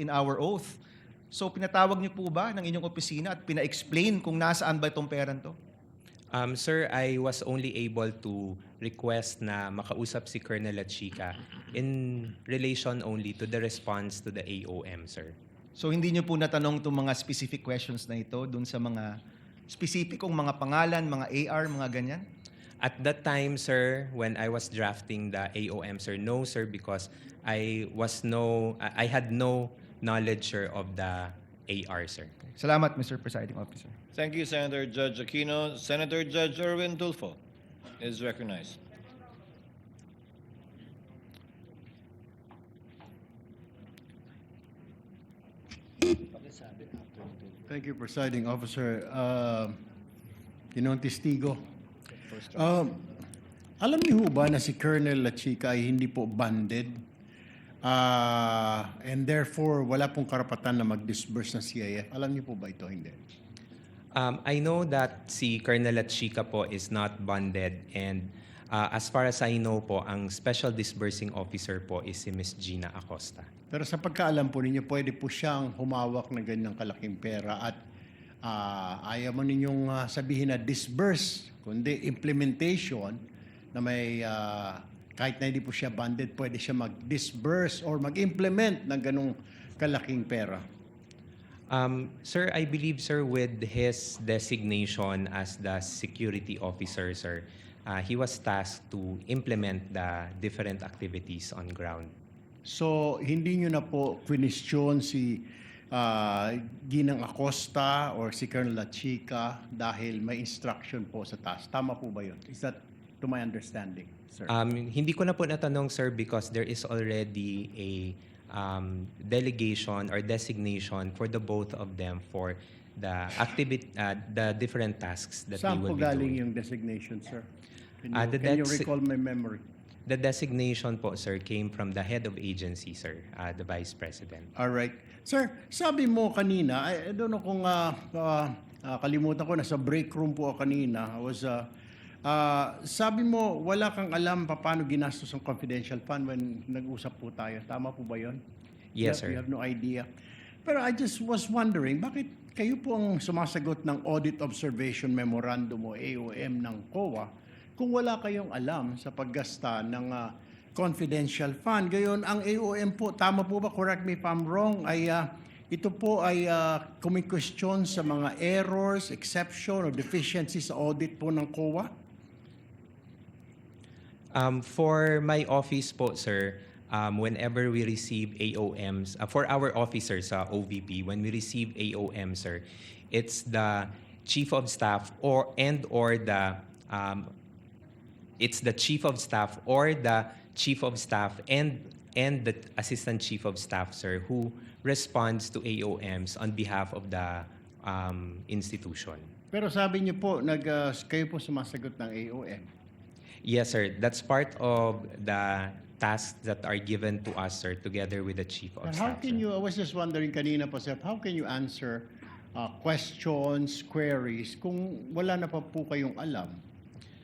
in our oath. So pinatawag niyo po ba ng inyong opisina at pina-explain kung nasaan ba itong peran to?
Sir, I was only able to request na makausap si Colonel La Chica in relation only to the response to the AOM, sir.
So hindi niyo po natanong itong mga specific questions na ito dun sa mga specificong mga pangalan, mga AR, mga ganyan?
At that time, sir, when I was drafting the AOM, sir, no, sir, because I had no knowledge, sir, of the AR, sir.
Salamat, Mr. Presiding Officer.
Thank you, Senator Judge Aquino. Senator Judge Erwin Tulfo is recognized.
Thank you, Presiding Officer. Ginoong Testigo. Alam niyo ho ba na si Colonel La Chica ay hindi po banded? And therefore, wala pong karapatan na mag-disburse ng CIF. Alam niyo po ba ito? Hindi.
I know that si Colonel Chica po is not bonded, and as far as I know po, ang special disbursing officer po is si Miss Gina Acosta.
Pero sa pagkaalam po ninyo, pwede po siyang humawak ng ganyang kalaking pera at ayaw mo ninyong sabihin na disburse, kundi implementation na may kahit na hindi po siya banded, pwede siya mag-disburse or mag-implement ng ganong kalaking pera.
Sir, I believe, sir, with his designation as the security officer, sir, he was tasked to implement the different activities on ground.
So, hindi nyo na po question si Ginang Acosta or si Colonel La Chica dahil may instruction po sa task. Tama po ba yun? Is that to my understanding, sir?
Hindi ko na po natanong, sir, because there is already a delegation or designation for the both of them for the the different tasks that
Saan
they
po
will be
galing
doing.
yung designation, sir? Can
The
you recall my memory?
The designation po, sir, came from the head of agency, sir, the Vice President.
All right. Sir, sabi mo kanina, I don't know kung kalimutan ko, nasa break room po ako kanina. Sabi mo, wala kang alam paano ginastos ang confidential fund when nag-usap po tayo. Tama po ba yun?
Yes, sir.
You have no idea. Pero I just was wondering, bakit kayo po ang sumasagot ng Audit Observation Memorandum o AOM ng COA kung wala kayong alam sa paggasta ng confidential fund? Gayon, ang AOM po, tama po ba, correct me if I'm wrong, ay ito po ay kumikwestiyon sa mga errors, exception, or deficiencies sa audit po ng COA?
For my office po, sir, whenever we receive AOMs, for our officers sa OVP, when we receive AOM, sir, it's the chief of staff or the chief of staff or the chief of staff and the assistant chief of staff, sir, who responds to AOMs on behalf of the institution.
Pero sabi niyo po, kayo po sumasagot ng AOM.
Yes, sir. That's part of the tasks that are given to us, sir, together with the chief of
How
staff.
can
sir.
you, I was just wondering kanina po, sir, how can you answer questions, queries, kung wala na pa po kayong alam?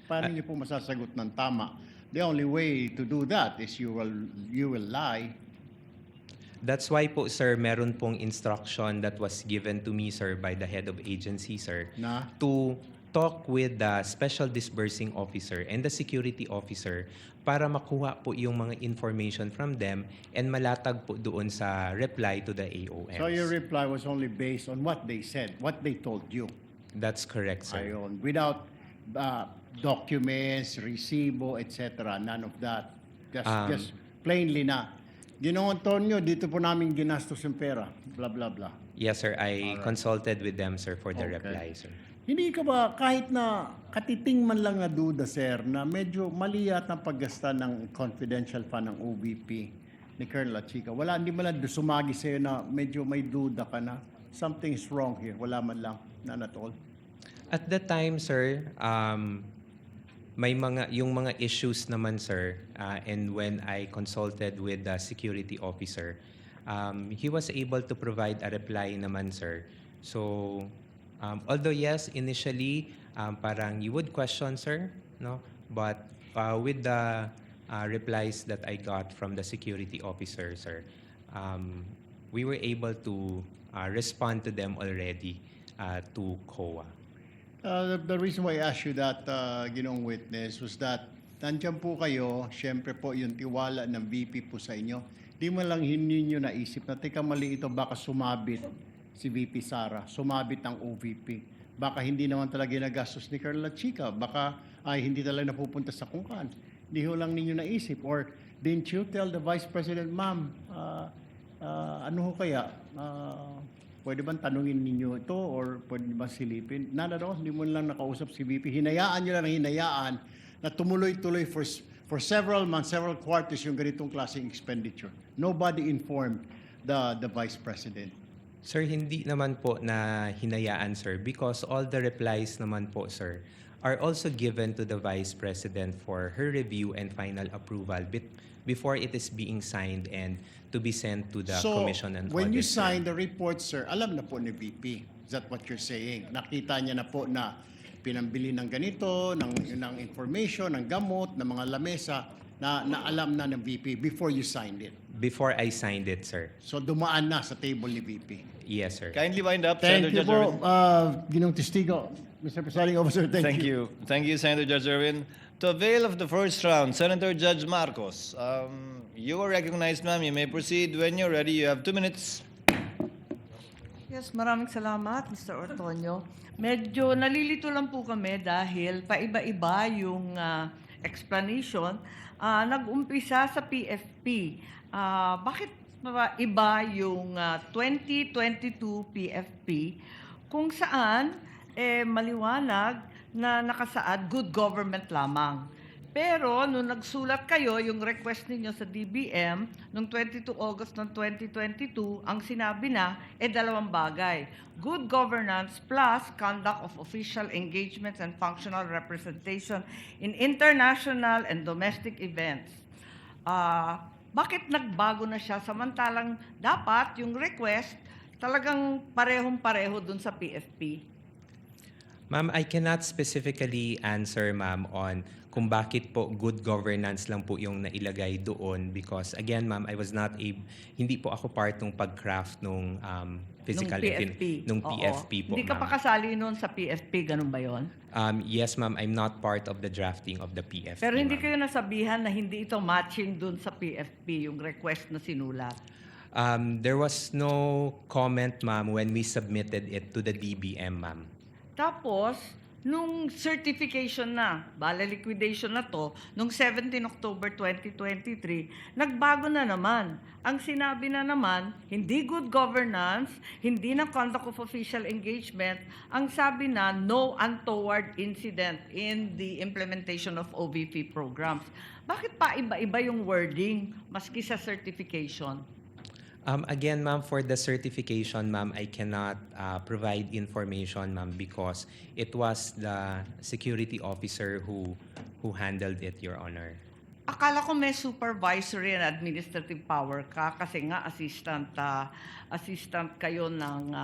Paano niyo po masasagot ng tama? The only way to do that is you will lie.
That's why po, sir, meron pong instruction that was given to me, sir, by the head of agency, sir,
Na?
to talk with the special disbursing officer and the security officer para makuha po yung mga information from them and malatag po doon sa reply to the AOMs.
So your reply was only based on what they said, what they told you.
That's correct, sir.
Ayon. Without documents, resibo, etc. None of that. Just plainly na. Ginoong Antonio, dito po namin ginastos yung pera. Blah, blah, blah.
Yes, sir. I consulted with them, sir, for the
Okay.
reply, sir.
Hindi ka ba, kahit na katiting man lang na duda, sir, na medyo mali yata ang paggasta ng confidential fund ng OVP ni Colonel La Chica, wala, hindi man lang sumagi sa'yo na medyo may duda ka na something is wrong here. Wala man lang, none at all.
At that time, sir, may yung mga issues naman, sir, and when I consulted with the security officer, he was able to provide a reply naman, sir. So, although yes, initially, parang you would question, sir, no? But with the replies that I got from the security officer, sir, we were able to respond to them already to COA.
The reason why I asked you that, Ginoong Witness, was that nandyan po kayo, syempre po yung tiwala ng VP po sa inyo. Di mo lang ninyo naisip na, teka mali ito, baka sumabit si VP Sara, sumabit ang OVP. Baka hindi naman talaga ginagastos ni Carla Chica, baka ay hindi talaga napupunta sa kungkan. Hindi ho lang ninyo naisip. Or didn't you tell the Vice President, ma'am, ano ho kaya? Pwede bang tanungin ninyo ito or pwede ba silipin? None at all, hindi mo lang nakausap si VP. Hinayaan nyo lang hinayaan na tumuloy-tuloy for several months, several quarters yung ganitong klaseng expenditure. Nobody informed the Vice President.
Sir, hindi naman po na hinayaan, sir, because all the replies naman po, sir, are also given to the Vice President for her review and final approval before it is being signed and to be sent to the Commission and
when you
Audit, sir.
sign the report, sir, alam na po ni VP. Is that what you're saying? Nakita niya na po na pinambili ng ganito, ng information, ng gamot, ng mga lamesa, na alam na ng VP before you signed it.
Before I signed it, sir.
So dumaan na sa table ni VP.
Yes, sir.
Kindly wind up,
Thank
Senator
you
Judge
po,
Irwin.
Ginong Testigo. Mr. Presiding Officer, thank you.
Thank you, Senator Judge Irwin. To avail of the first round, Senator Judge Marcos, you are recognized, ma'am. You may proceed when you're ready. You have 2 minutes.
Yes, maraming salamat, Mr. Ortonio. Medyo nalilito lang po kami dahil paiba-iba yung explanation. Nag-umpisa sa PFP. Bakit iba yung 2022 PFP kung saan maliwanag na nakasaad good government lamang. Pero nung nagsulat kayo, yung request ninyo sa DBM, noong 22 August ng 2022, ang sinabi na, dalawang bagay. Good governance plus conduct of official engagements and functional representation in international and domestic events. Bakit nagbago na siya? Samantalang dapat yung request talagang parehong-pareho dun sa PFP.
Ma'am, I cannot specifically answer, ma'am, on kung bakit po good governance lang po yung nailagay doon because again, ma'am, I was not hindi po ako part ng pag-craft nung physical
nung
PFP po,
Hindi ka
ma'am.
pa kasali noon sa PFP, ganun ba yon?
Yes, ma'am, I'm not part of the drafting of the PFP.
Pero hindi
ma'am.
kayo nasabihan na hindi ito matching dun sa PFP, yung request na sinulat.
There was no comment, ma'am, when we submitted it to the DBM, ma'am.
Tapos, nung certification na, bala liquidation na to, nung 17 October 2023, nagbago na naman. Ang sinabi na naman, hindi good governance, hindi na conduct of official engagement, ang sabi na no untoward incident in the implementation of OVP programs. Bakit pa iba-iba yung wording maski sa certification?
Again, ma'am, for the certification, ma'am, I cannot provide information, ma'am, because it was the security officer who handled it, Your Honor.
Akala ko may supervisory and administrative power ka kasi nga assistant kayo ng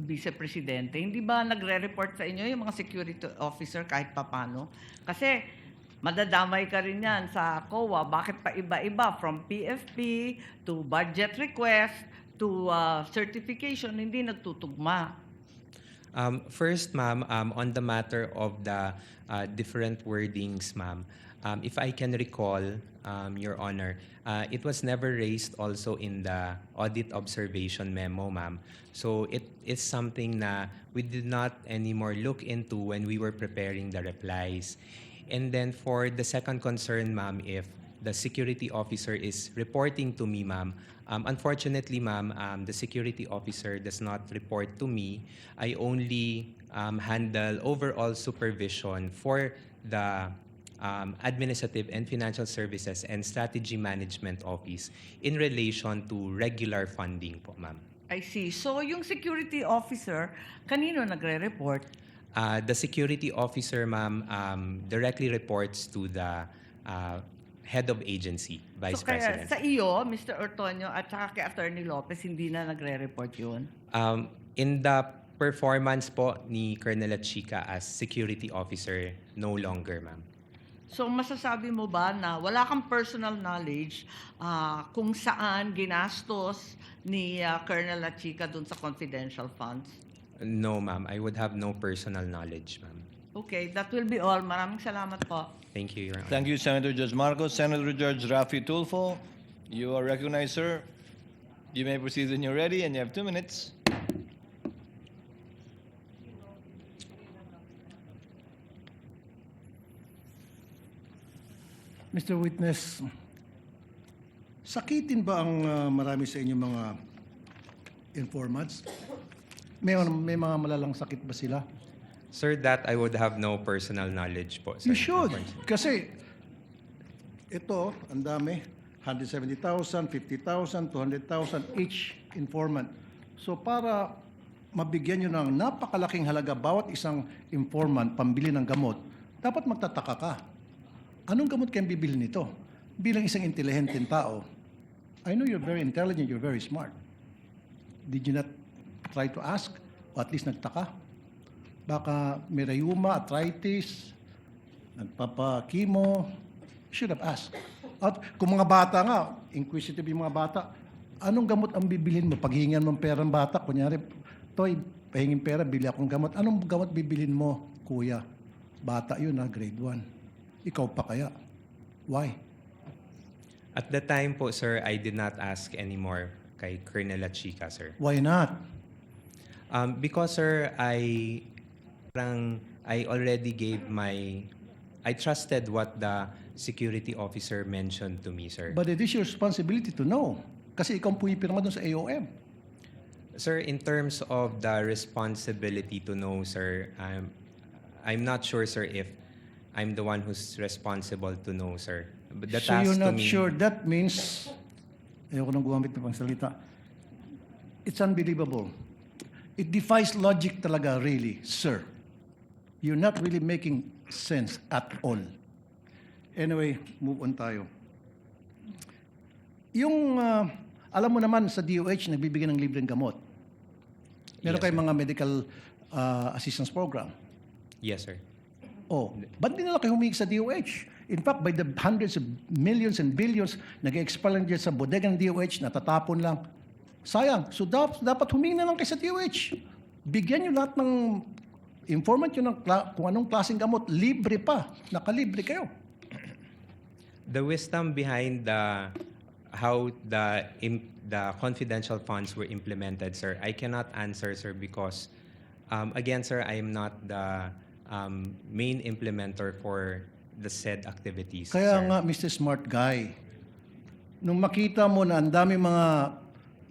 Vice Presidente. Hindi ba nagre-report sa inyo yung mga security officer kahit papano? Kasi madadamay ka rin yan sa COA. Bakit pa iba-iba? From PFP to budget request to certification, hindi nagtutugma.
First, ma'am, on the matter of the different wordings, ma'am, if I can recall, Your Honor, it was never raised also in the audit observation memo, ma'am. So it is something na we did not anymore look into when we were preparing the replies. And then for the second concern, ma'am, if the security officer is reporting to me, ma'am, unfortunately, ma'am, the security officer does not report to me. I only handle overall supervision for the Administrative and Financial Services and Strategy Management Office in relation to regular funding po, ma'am.
I see. So yung security officer, kanino nagre-report?
The security officer, ma'am, directly reports to the head of agency, Vice
So kaya
President.
sa iyo, Mr. Ortonio, at saka kay Attorney Lopez, hindi na nagre-report yun?
In the performance po ni Colonel Chica as security officer, no longer, ma'am.
So masasabi mo ba na wala kang personal knowledge kung saan ginastos ni Colonel Chica dun sa confidential funds?
No, ma'am. I would have no personal knowledge, ma'am.
Okay, that will be all. Maraming salamat po.
Thank you, Your Honor.
Thank you, Senator Judge Marcos. Senator Judge Rafi Tulfo, you are recognized, sir. You may proceed when you're ready, and you have 2 minutes.
Mr. Witness, sakitin ba ang marami sa inyo mga informants? May mga malalang sakit ba sila?
Sir, that I would have no personal knowledge po, sir.
You should. Kasi ito, ang dami. 170,000, 50,000, 200,000 each informant. So para mabigyan nyo ng napakalaking halaga bawat isang informant pambili ng gamot, dapat magtataka ka. Anong gamot kayong bibili nito? Bilang isang intelihenteng tao, I know you're very intelligent, you're very smart. Did you not try to ask? O at least nagtaka? Baka may rheuma, arthritis, nagpapa-chemo. You should have asked. At kung mga bata nga, inquisitive yung mga bata, anong gamot ang bibilhin mo? Paghingan mo ng pera ng bata, kunyari, Toy, pahingin pera, bili akong gamot. Anong gamot bibilhin mo, kuya? Bata yun, grade 1. Ikaw pa kaya? Why?
At the time po, sir, I did not ask anymore kay Colonel Lachica, sir.
Why not?
Because, sir, I already gave I trusted what the security officer mentioned to me, sir.
But it is your responsibility to know. Kasi ikaw ang pumipirma doon sa AOM.
Sir, in terms of the responsibility to know, sir, I'm not sure, sir, if I'm the one who's responsible to know, sir. But the
So
task
you're
to
not
me,
sure. That means, ayoko nang gumamit ng pangsalita. It's unbelievable. It defies logic talaga, really, sir. You're not really making sense at all. Anyway, move on tayo. Yung, alam mo naman sa DOH, nagbibigay ng libreng gamot. Meron
Yes,
kayong
sir.
mga medical assistance program.
Yes, sir.
Oh, ba't di nila kayo humingi sa DOH? In fact, by the hundreds of millions and billions, nag-expire lang dyan sa bodega ng DOH, natatapon lang. Sayang. So dapat humingi na lang kayo sa DOH. Bigyan nyo lahat ng informant nyo ng kung anong klaseng gamot, libre pa. Nakalibre kayo.
The wisdom behind how the confidential funds were implemented, sir, I cannot answer, sir, because again, sir, I am not the main implementer for the said activities.
Kaya
sir.
nga, Mr. Smart Guy, nung makita mo na ang dami mga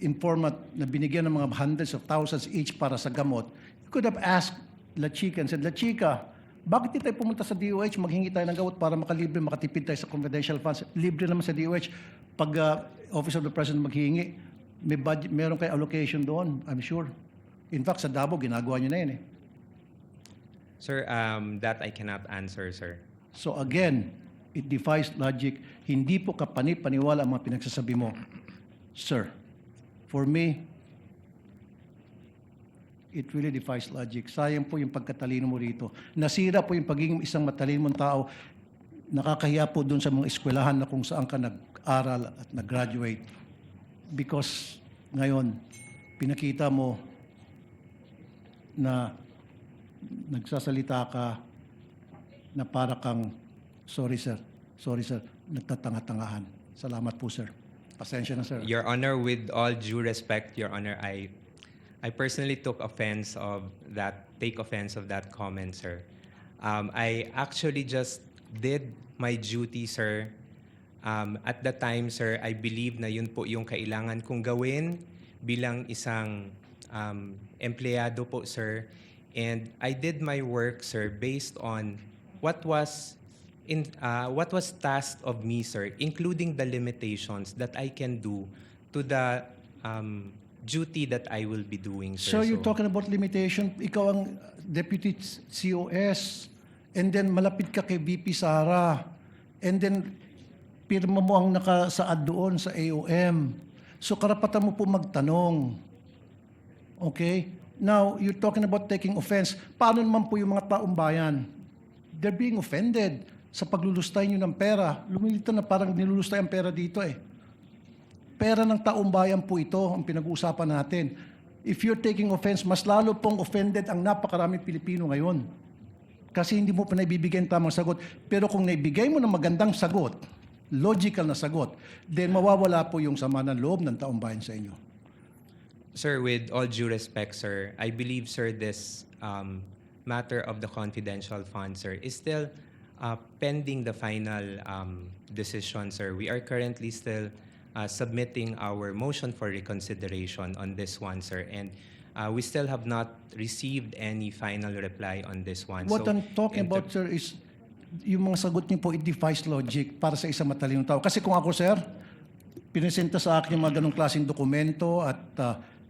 informant na binigyan ng mga hundreds of thousands each para sa gamot, you could have asked La Chica and said, La Chica, bakit di tayo pumunta sa DOH, maghingi tayo ng gamot para makalibre, makatipid tayo sa confidential funds? Libre naman sa DOH. Pag Office of the President maghingi, may budget, meron kayo allocation doon, I'm sure. In fact, sa Davao, ginagawa nyo na yun eh.
Sir, that I cannot answer, sir.
So again, it defies logic. Hindi po kapani-paniwala ang mga pinagsasabi mo. Sir, for me, it really defies logic. Sayang po yung pagkatalino mo rito. Nasira po yung pagiging isang matalino mong tao. Nakakahiya po doon sa mga eskwelahan na kung saan ka nag-aral at nag-graduate. Because ngayon, pinakita mo na nagsasalita ka na para kang, sorry sir, nagtatanga-tangahan. Salamat po sir. Pasensya na sir.
Your Honor, with all due respect, Your Honor, I personally take offense of that comment, sir. I actually just did my duty, sir. At the time, sir, I believe na yun po yung kailangan kong gawin bilang isang empleyado po, sir. And I did my work, sir, based on what was tasked of me, sir, including the limitations that I can do to the duty that I will be doing, sir.
So you're talking about limitation. Ikaw ang Deputy COS, and then malapit ka kay VP Sara, and then pirma mo ang nakasaad doon sa AOM. So karapatan mo po magtanong. Okay? Now, you're talking about taking offense. Paano naman po yung mga taong bayan? They're being offended sa paglulustay nyo ng pera. Lumilito na parang nilulustay ang pera dito eh. Pera ng taong bayan po ito ang pinag-uusapan natin. If you're taking offense, mas lalo pong offended ang napakaraming Pilipino ngayon. kasi hindi mo pa naibibigay ang tamang sagot. Pero kung naibigay mo ng magandang sagot, logical na sagot, then mawawala po yung sama ng loob ng taong bayan sa inyo.
Sir, with all due respect, sir, I believe, sir, this matter of the confidential fund, sir, is still pending the final decision, sir. We are currently still submitting our motion for reconsideration on this one, sir, and we still have not received any final reply on this one.
What
So,
I'm talking
in
about, sir, is yung mga sagot niyo po, it defies logic para sa isang matalinong tao. Kasi kung ako, sir, pinesenta sa akin yung mga ganong klaseng dokumento at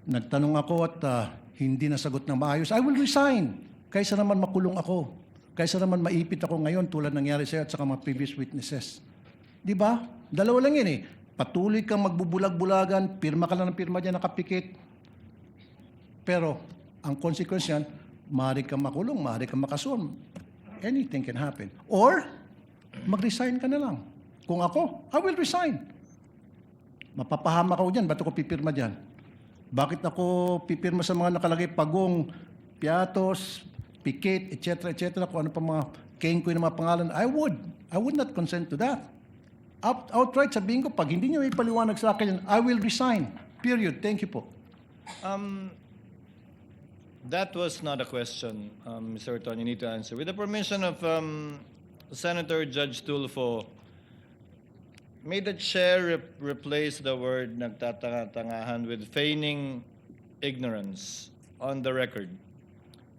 nagtanong ako at hindi nasagot ng maayos, I will resign. Kaysa naman makulong ako. Kaysa naman maipit ako ngayon tulad nangyari sa'yo at saka mga previous witnesses. Di ba? Dalawa lang yun eh. Patuloy kang magbubulag-bulagan, pirma ka lang ng pirma dyan, nakapikit. Pero ang consequence yan, maaari kang makulong, maaari kang makasuhan. Anything can happen. Or, mag-resign ka na lang. Kung ako, I will resign. Mapapahama ako dyan, ba't ako pipirma dyan? Bakit ako pipirma sa mga nakalagay pagong, piatos, pikit, etc., kung ano pa mga kengkoy na mga pangalan? I would not consent to that. Outright sabihin ko, pag hindi niyo ipaliwanag sa akin, I will resign. Period. Thank you po.
That was not a question, Mr. Orton. You need to answer. With the permission of Senator Judge Tulfo, may the chair replace the word nagtatanga-tangahan with feigning ignorance on the record?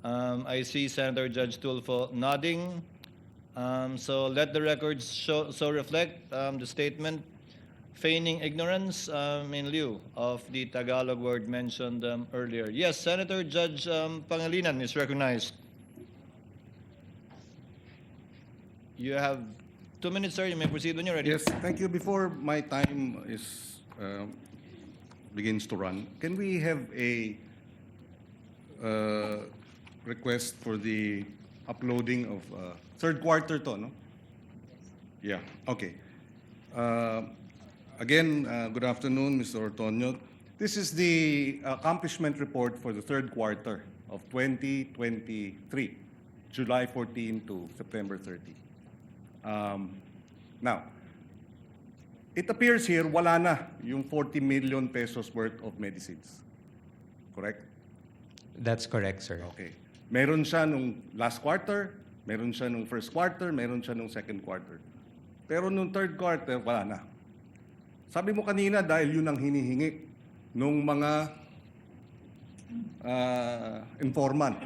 I see Senator Judge Tulfo nodding. So let the records so reflect the statement feigning ignorance in lieu of the Tagalog word mentioned earlier. Yes, Senator Judge Pangilinan is recognized. You have 2 minutes, sir. You may proceed when you're ready.
Yes, thank you. Before my time is begins to run, can we have a request for the uploading of third quarter to, no? Yeah, okay. Again, good afternoon, Mr. Ortonio. This is the accomplishment report for the third quarter of 2023, July 14 to September 30. Now, it appears here wala na yung 40 million pesos worth of medicines. Correct?
that's correct, sir.
Okay. Meron siya nung last quarter, meron siya nung first quarter, meron siya nung second quarter. Pero nung third quarter, wala na. Sabi mo kanina dahil yun ang hinihingi nung mga informant.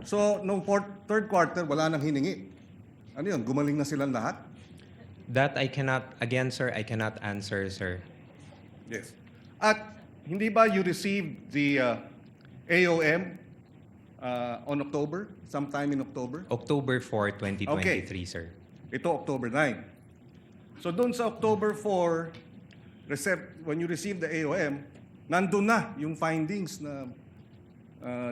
So, nung third quarter, wala nang hiningi. Ano yun? Gumaling na silang lahat?
That I cannot, again, sir, I cannot answer, sir.
Yes. At hindi ba you received the AOM on October? Sometime in October?
October 4, 2023, sir.
Ito, October 9. So doon sa October 4, when you received the AOM, nandun na yung findings na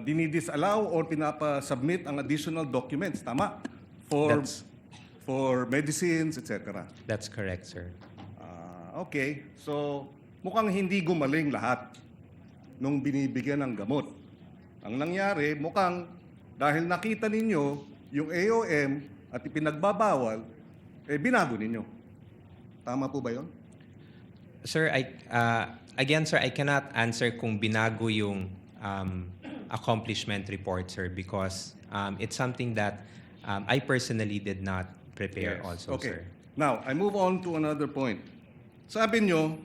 dinidisallow or pinapa-submit ang additional documents. Tama? For medicines, etc.
That's correct, sir.
Okay. So, mukhang hindi gumaling lahat nung binibigyan ng gamot. Ang nangyari, mukhang dahil nakita ninyo yung AOM at ipinagbabawal, binago ninyo. Tama po ba yun?
Sir, again, sir, I cannot answer kung binago yung accomplishment report, sir, because it's something that I personally did not prepare also,
Okay.
sir.
Now, I move on to another point. Sabi nyo,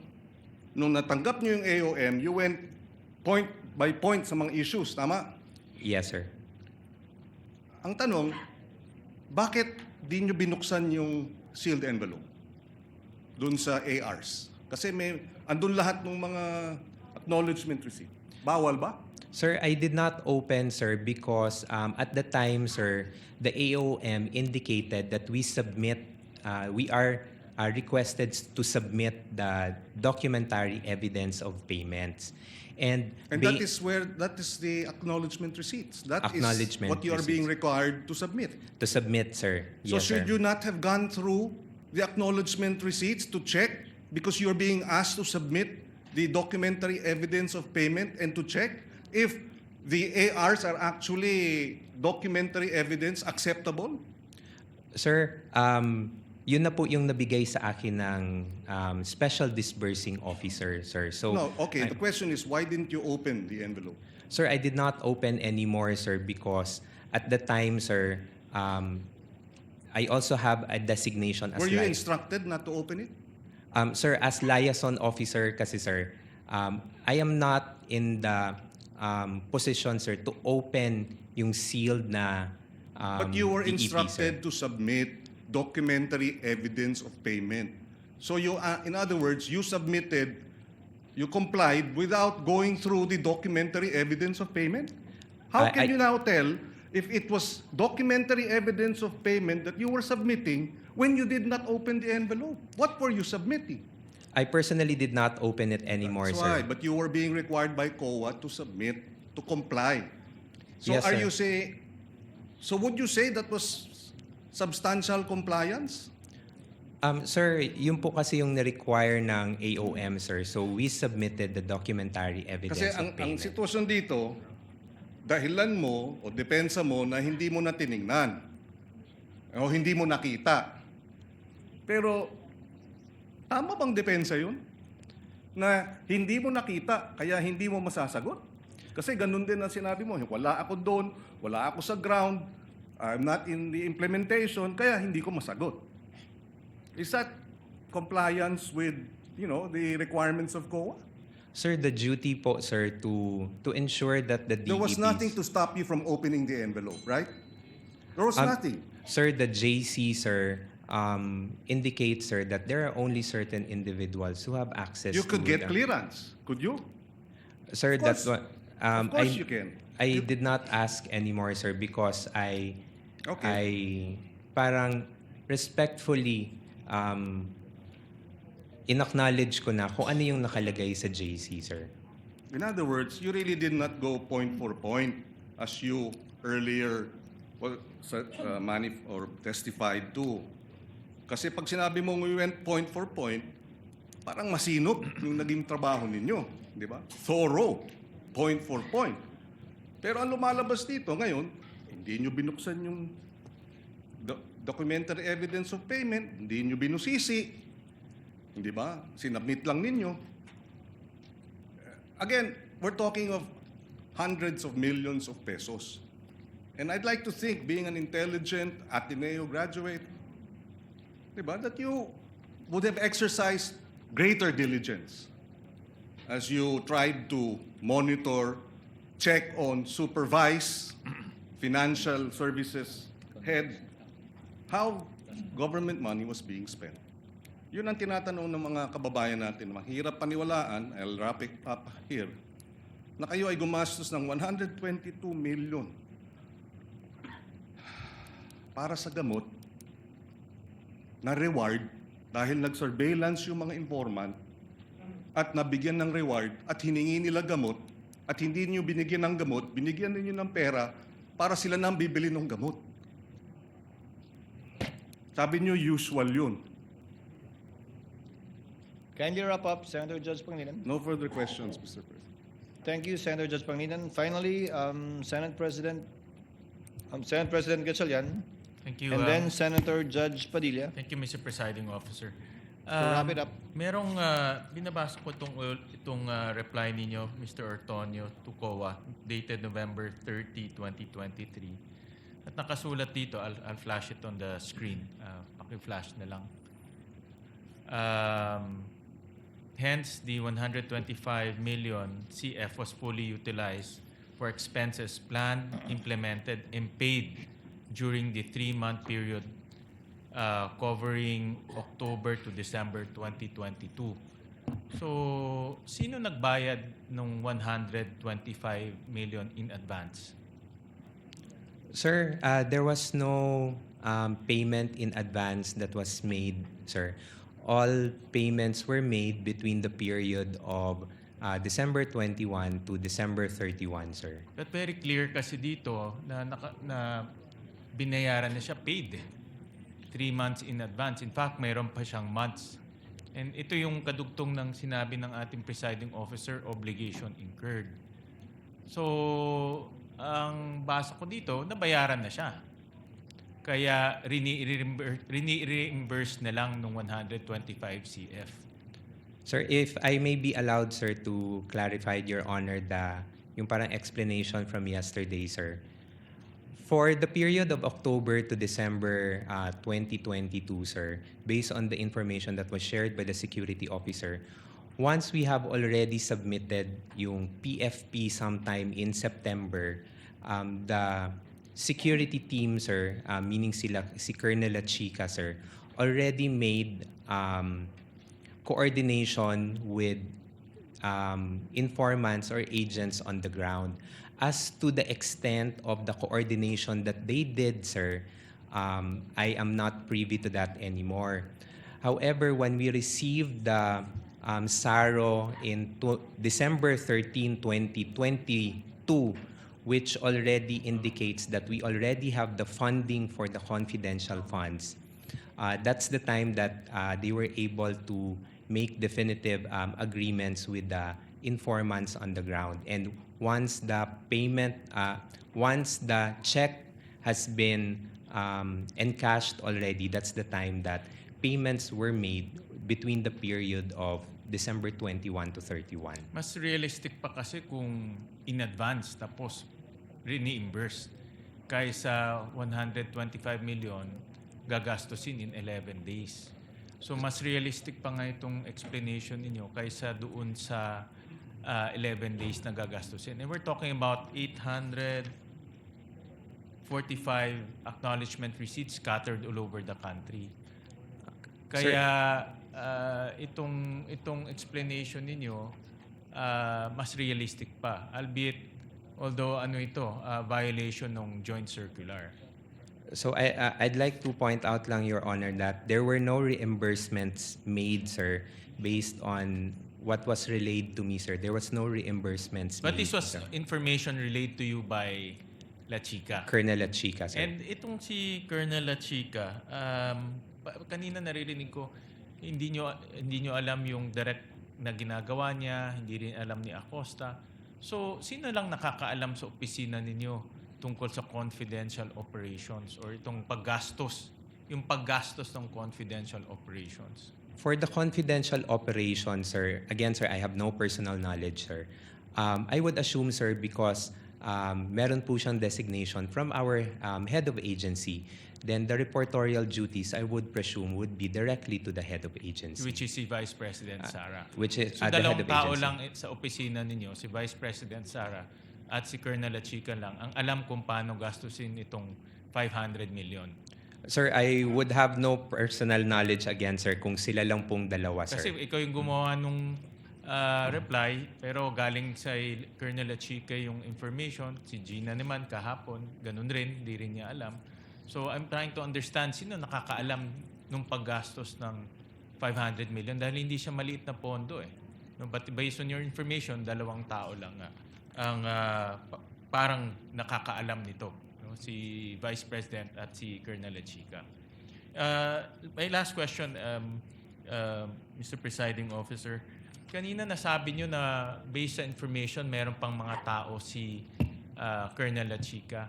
nung natanggap nyo yung AOM, you went point by point sa mga issues, tama?
Yes, sir.
Ang tanong, bakit di nyo binuksan yung sealed envelope dun sa ARs? Kasi andun lahat ng mga acknowledgement receipt. Bawal ba?
Sir, I did not open, sir, because at the time, sir, the AOM indicated that we are requested to submit the documentary evidence of payments. And
that is the acknowledgement receipts. That is
Acknowledgement
what you are being required to submit.
to submit, sir.
So
Yes,
should
sir.
you not have gone through the acknowledgement receipts to check because you're being asked to submit the documentary evidence of payment and to check if the ARs are actually documentary evidence acceptable
Sir, yun na po yung nabigay sa akin ng Special Disbursing Officer, sir. So,
No, okay. The question is, why didn't you open the envelope?
sir, I did not open anymore, sir, because at the time, sir, I also have a designation as
Were you
li-
instructed not to open it?
Sir, as liaison officer kasi, sir, I am not in the position, sir, to open yung sealed na
But you were
DEP, sir.
instructed to submit documentary evidence of payment. So you, in other words, you submitted, you complied without going through the documentary evidence of payment? How can you now tell if it was documentary evidence of payment that you were submitting when you did not open the envelope? What were you submitting?
I personally did not open it anymore,
That's
sir.
why, but you were being required by COA to submit, to comply. So
Yes,
are
sir.
you saying, so would you say that was substantial compliance?
Sir, yun po kasi yung na-require ng AOM, sir. So we submitted the documentary evidence
Kasi
of
ang
payment.
sitwasyon dito, dahilan mo o depensa mo na hindi mo na tiningnan o hindi mo nakita. Pero tama bang depensa yun? Na hindi mo nakita, kaya hindi mo masasagot? Kasi ganun din ang sinabi mo, wala ako doon, wala ako sa ground, I'm not in the implementation, kaya hindi ko masagot. Is that compliance with, the requirements of COA?
Sir, the duty po, sir, to ensure that the DEPs...
There was nothing to stop you from opening the envelope, right? There was nothing.
Sir, the JC, sir, indicates, sir, that there are only certain individuals who have access
You
to
could get
the-
clearance, could you?
Sir,
Of course.
that's what...
Of course you can.
I did not ask anymore, sir, because I parang respectfully in-acknowledge ko na kung ano yung nakalagay sa JC, sir.
In other words, you really did not go point for point as you earlier testified to. Kasi pag sinabi mo we went point for point, parang masinop yung naging trabaho ninyo, di ba? Thorough, point for point. Pero ang lumalabas dito ngayon, hindi nyo binuksan yung documentary evidence of payment, hindi nyo binusisi, hindi ba? Sinabmit lang ninyo. Again, we're talking of hundreds of millions of pesos. And I'd like to think, being an intelligent Ateneo graduate, diba, that you would have exercised greater diligence as you tried to monitor, check on, supervise financial services head how government money was being spent. Yun ang tinatanong ng mga kababayan natin. Mahirap paniwalaan, I'll wrap it up here, na kayo ay gumastos ng 122 million para sa gamot na reward dahil nag-surveillance yung mga informant at nabigyan ng reward at hiningi nila gamot at hindi niyo binigyan ng gamot, binigyan niyo ng pera para sila nang bibili ng gamot. Sabi niyo usual yun.
Kindly wrap up, Senator Judge Pangilinan.
No further questions, Mr. President.
Thank you, Senator Judge Pangilinan. Finally, Senate President Gatchalian,
Thank you.
and then Senator Judge Padilla.
Thank you, Mr. Presiding Officer.
wrap it up.
Merong binabasa ko itong reply ninyo, Mr. Ortonio, to COA, dated November 30, 2023. At nakasulat dito, I'll flash it on the screen. Paki-flash na lang. Hence, the 125 million CF was fully utilized for expenses planned, implemented, and paid during the 3-month period covering October to December 2022. So, sino nagbayad ng 125 million in advance?
Sir, there was no payment in advance that was made, sir. All payments were made between the period of December 21 to December 31, sir.
But very clear kasi dito na binayaran na siya paid. 3 months in advance. In fact, mayroon pa siyang months. And ito yung kadugtong ng sinabi ng ating presiding officer, obligation incurred. So, ang basa ko dito, nabayaran na siya. Kaya reimburse na lang nung 125 CF.
Sir, if I may be allowed, sir, to clarify, Your Honor, yung parang explanation from yesterday, sir. For the period of October to December 2022, sir, based on the information that was shared by the security officer, once we have already submitted yung PFP sometime in September, the security team, sir, meaning si Colonel Lachica, sir, already made coordination with informants or agents on the ground. As to the extent of the coordination that they did, sir, I am not privy to that anymore. However, when we received the SARO in December 13, 2022, which already indicates that we already have the funding for the confidential funds, that's the time that they were able to make definitive agreements with the informants on the ground. And once the payment, once the check has been encashed already, that's the time that payments were made between the period of December 21 to 31.
Mas realistic pa kasi kung in advance tapos reimburse kaysa 125 million gagastusin in 11 days. So mas realistic pa nga itong explanation ninyo kaysa doon sa 11 days na gagastusin. And we're talking about 845 acknowledgement receipts scattered all over the country. Kaya itong explanation ninyo mas realistic pa, albeit although violation ng joint circular.
So I'd like to point out lang, Your Honor, that there were no reimbursements made, sir, based on what was relayed to me, sir. There was no reimbursements
But
made.
this was
sir.
information relayed to you by Lachica.
Colonel Lachica, sir.
And itong si Colonel Lachica, kanina naririnig ko, hindi nyo alam yung direct na ginagawa niya, hindi rin alam ni Acosta. So, sino lang nakakaalam sa opisina ninyo tungkol sa confidential operations or itong yung paggastos ng confidential operations?
For the confidential operations, sir, again, sir, I have no personal knowledge, sir. I would assume, sir, because meron po siyang designation from our head of agency, then the reportorial duties, I would presume, would be directly to the head of agency.
Which is si Vice President Sara.
Which is
So
the head
dalawang
of
tao
agency.
lang sa opisina ninyo, si Vice President Sara at si Colonel Lachica lang, ang alam kung paano gastusin itong 500 million.
Sir, I would have no personal knowledge again, sir, kung sila lang pong dalawa, sir.
Kasi ikaw yung gumawa nung reply, pero galing sa Colonel Lachica yung information, si Gina naman kahapon, ganun rin, hindi rin niya alam. So I'm trying to understand sino nakakaalam nung paggastos ng 500 million dahil hindi siya maliit na pondo eh. No, but based on your information, dalawang tao lang ang parang nakakaalam nito. No? Si Vice President at si Colonel Lachica. My last question, Mr. Presiding Officer. Kanina nasabi nyo na based sa information, meron pang mga tao si Colonel Lachica.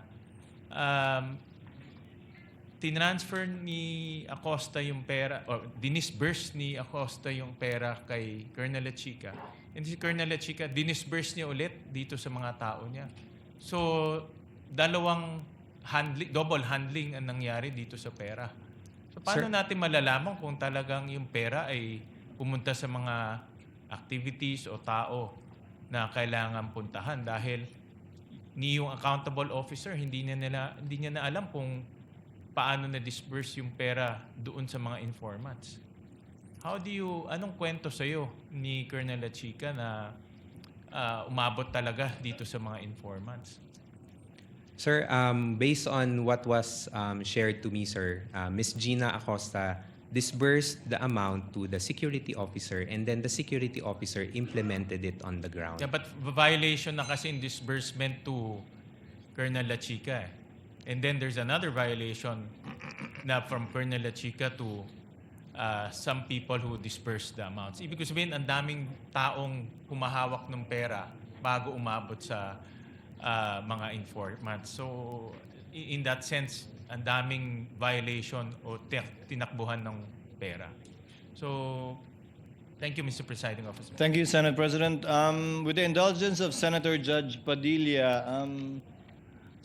Tinransfer ni Acosta yung pera, or dinisburse ni Acosta yung pera kay Colonel Lachica. And si Colonel Lachica, dinisburse niya ulit dito sa mga tao niya. So, double handling ang nangyari dito sa pera. So, paano natin malalaman kung talagang yung pera ay pumunta sa mga activities o tao na kailangan puntahan dahil ni yung accountable officer hindi niya na alam kung paano na-disburse yung pera doon sa mga informants. Anong kwento sa'yo ni Colonel Lachica na umabot talaga dito sa mga informants?
Sir, based on what was shared to me, sir, Ms. Gina Acosta disbursed the amount to the security officer and then the security officer implemented it on the ground.
Yeah, but violation na kasi in disbursement to Colonel Lachica eh. And then there's another violation na from Colonel Lachica to some people who disperse the amounts. Ibig sabihin, ang daming taong humahawak ng pera bago umabot sa mga informants. So, in that sense, ang daming violation o tinakbuhan ng pera. So, thank you, Mr. Presiding Officer.
Thank you, Senate President. With the indulgence of Senator Judge Padilla,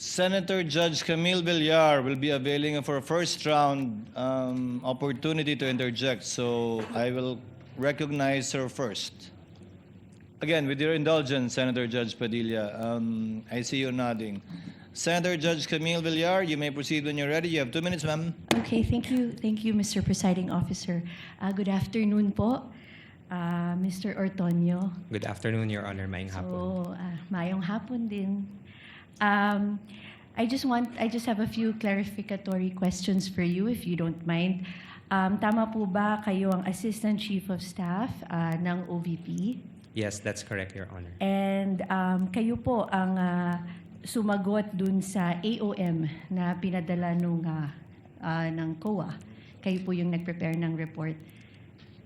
Senator Judge Camille Villar will be availing for a first round opportunity to interject. So I will recognize her first. Again, with your indulgence, Senator Judge Padilla, I see you nodding. Senator Judge Camille Villar, you may proceed when you're ready. You have 2 minutes, ma'am.
Okay, thank you, Mr. Presiding Officer. Good afternoon po, Mr. Ortonio.
Good afternoon, Your Honor. Maayong hapon.
So, mayong hapon din. I just have a few clarificatory questions for you, if you don't mind. Tama po ba kayo ang Assistant Chief of Staff ng OVP?
Yes, that's correct, Your Honor.
And kayo po ang sumagot dun sa AOM na pinadala ng COA. Kayo po yung nag-prepare ng report.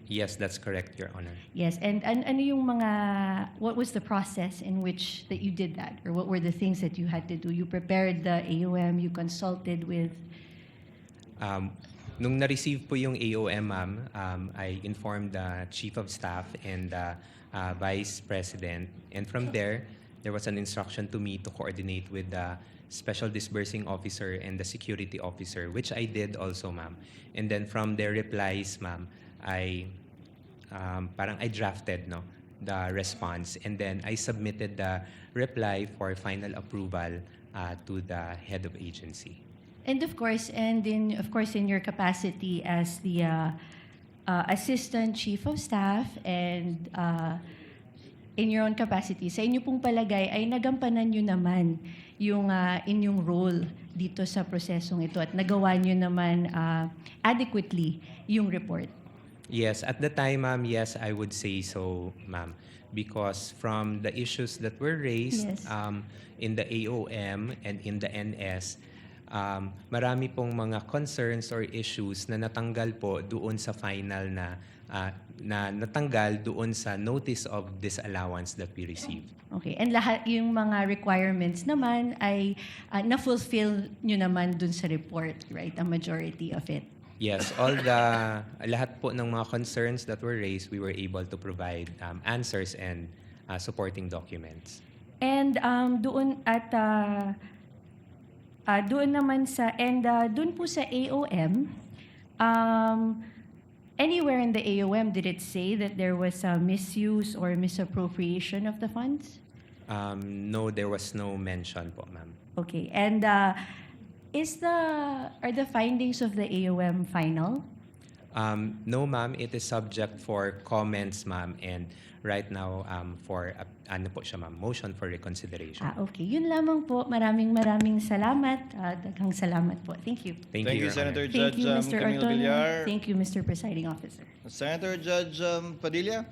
Yes, that's correct, Your Honor.
Yes, and ano yung what was the process in which that you did that? Or what were the things that you had to do? You prepared the AOM, you consulted with...
Nung na-receive po yung AOM, ma'am, I informed the Chief of Staff and the Vice President. And from there was an instruction to me to coordinate with the Special Disbursing Officer and the Security Officer, which I did also, ma'am. And then from their replies, ma'am, I drafted the response, and then I submitted the reply for final approval to the head of agency.
And of course, in your capacity as the Assistant Chief of Staff and in your own capacity, sa inyo pong palagay ay nagampanan nyo naman yung inyong role dito sa prosesong ito at nagawa nyo naman adequately yung report.
Yes, at the time, ma'am, yes, I would say so, ma'am. Because from the issues that were raised
Yes.
In the AOM and in the NS, marami pong mga concerns or issues na natanggal po doon sa final na natanggal doon sa notice of disallowance that we received.
Okay, and lahat yung mga requirements naman ay na-fulfill nyo naman dun sa report, right? A majority of it.
Yes, lahat po ng mga concerns that were raised, we were able to provide answers and supporting documents.
And doon naman doon po sa AOM, anywhere in the AOM did it say that there was a misuse or misappropriation of the funds?
No, there was no mention po, ma'am.
Okay, and are the findings of the AOM final?
No, ma'am. It is subject for comments, ma'am. And right now, for motion for reconsideration.
Okay. Yun lamang po. Maraming salamat. Daghang salamat po. Thank you.
Thank
Thank you,
you, Your Honor.
Senator
Thank
Judge
you, Mr.
Camille
Ortonio.
Villar.
Thank you, Mr. Presiding Officer.
Senator Judge Padilla,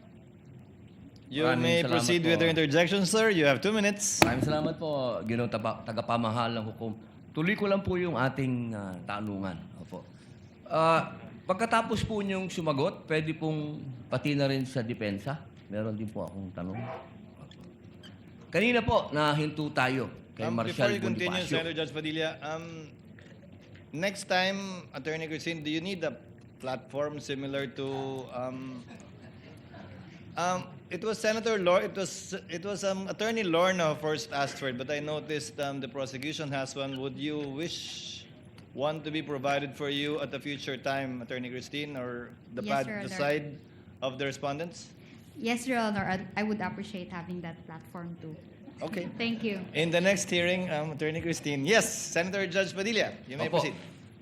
you
Maraming
may
salamat
proceed
po.
with your interjection, sir. You have 2 minutes.
Maraming salamat po, Ginoong Tagapamahalang Hukom. Tuloy ko lang po yung ating tanungan. Opo. Pagkatapos po niyong sumagot, pwede pong pati na rin sa depensa. Meron din po akong tanong. Kanina po, nahinto tayo kay
Before
Marshal
you continue,
Bonifacio.
Senator Judge Padilla, next time, Attorney Christine, do you need a platform similar to it was Senator it was Attorney Lorna first asked for it, but I noticed the prosecution has one. Would you wish one to be provided for you at a future time, Attorney Christine, or
Yes, Your
the
Honor.
side of the respondents?
Yes, Your Honor. I would appreciate having that platform too.
Okay.
Thank you.
In the next hearing, Attorney Christine. Yes, Senator Judge Padilla, you may
Opo.
proceed.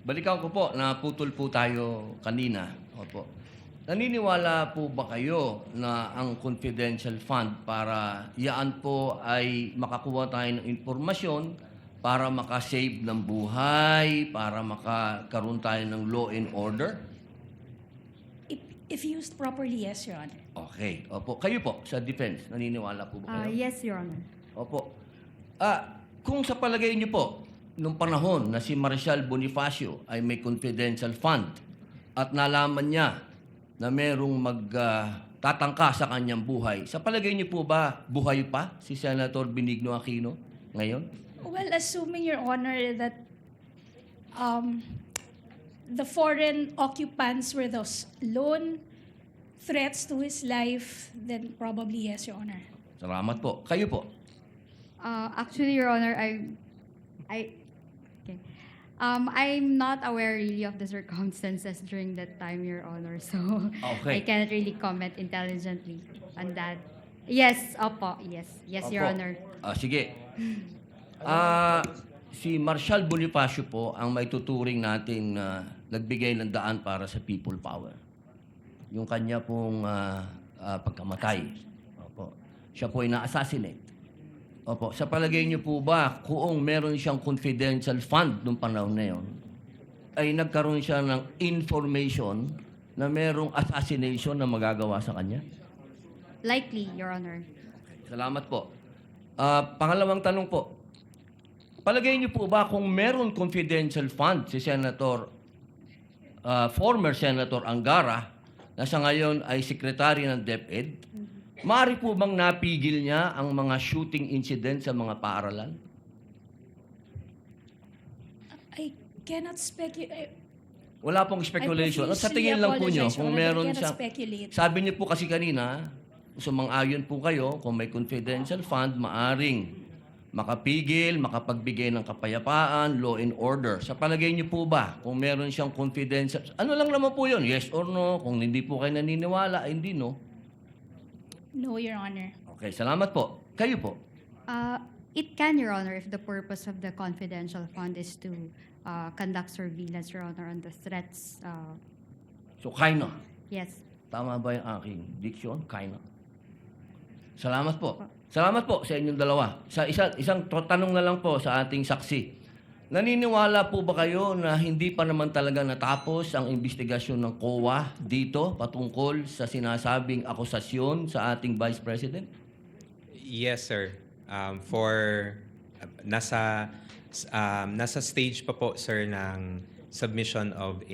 Balikan ko po, naputol po tayo kanina. Opo. Naniniwala po ba kayo na ang confidential fund para yaan po ay makakuha tayo ng impormasyon para makasave ng buhay, para makakaroon tayo ng law and order?
If used properly, yes, Your Honor.
Okay. Opo. Kayo po, sa defense, naniniwala po ba kayo?
Yes, Your Honor.
Opo. Kung sa palagay niyo po, nung panahon na si Marshal Bonifacio ay may confidential fund at nalaman niya na merong magtatangka sa kanyang buhay, sa palagay niyo po ba buhay pa si Senator Benigno Aquino ngayon?
Well, assuming, Your Honor, that the foreign occupants were those lone threats to his life, then probably yes, Your Honor.
Salamat po. Kayo po.
Actually, Your Honor, I'm not aware really of the circumstances during that time, Your Honor. So
Okay.
I cannot really comment intelligently on that. Yes, opo. Yes, Your
Opo.
Honor.
Sige. Si Marshal Bonifacio po ang may tuturing natin na nagbigay ng daan para sa people power. Yung kanya pong pagkamatay. Opo. Siya po ay na-assassinate. Opo. Sa palagay niyo po ba, kung meron siyang confidential fund nung panahon na yun, ay nagkaroon siya ng information na merong assassination na magagawa sa kanya?
Likely, Your Honor.
Salamat po. Pangalawang tanong po. Palagay niyo po ba kung meron confidential fund si former Senator Angara, na sa ngayon ay Secretary ng DepEd, maaari po bang napigil niya ang mga shooting incident sa mga paaralan?
I cannot speculate.
Wala pong speculation. Sa tingin lang po niyo, kung meron siyang...
speculate.
Sabi niyo po kasi kanina, sumang-ayon po kayo, kung may confidential fund, maaring makapigil, makapagbigay ng kapayapaan, law and order. Sa palagay niyo po ba, kung meron siyang confidential, ano lang naman po yun? Yes or no? Kung hindi po kayo naniniwala, hindi no?
No, Your Honor.
Okay, salamat po. Kayo po.
It can, Your Honor, if the purpose of the confidential fund is to conduct surveillance, Your Honor, on the threats.
So, kinda.
Yes.
Tama ba yung aking diction? Kinda. Salamat po. Salamat po sa inyong dalawa. Isang tanong na lang po sa ating saksi. Naniniwala po ba kayo na hindi pa naman talaga natapos ang investigasyon ng COA dito patungkol sa sinasabing akusasyon sa ating Vice President?
Yes, sir. Nasa stage pa po, sir, ng submission of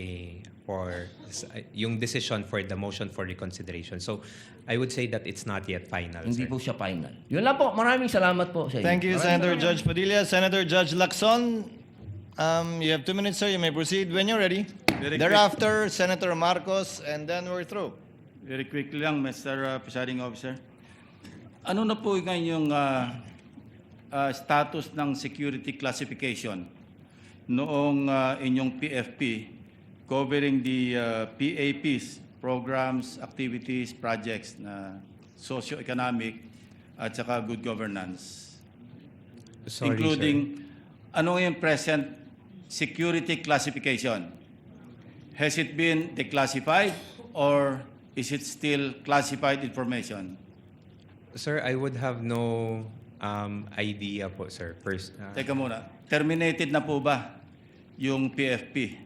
yung decision for the motion for reconsideration. So, I would say that it's not yet final,
Hindi
sir.
po siya final. Yun lang po. Maraming salamat po sa inyo.
Thank you, Senator Judge Padilla. Senator Judge Lacson, you have 2 minutes, sir. You may proceed when you're ready.
Very
Thereafter, Senator Marcos, and then we're through.
Very quickly lang, Mr. Presiding Officer. Ano na po ngayon yung status ng security classification noong inyong PFP covering the PAPs, programs, activities, projects na socio-economic at saka good governance?
Sorry,
Including, ano yung present security classification? Has it been declassified or is it still classified information?
Sir, I would have no idea po, sir.
Teka muna, terminated na po ba yung PFP?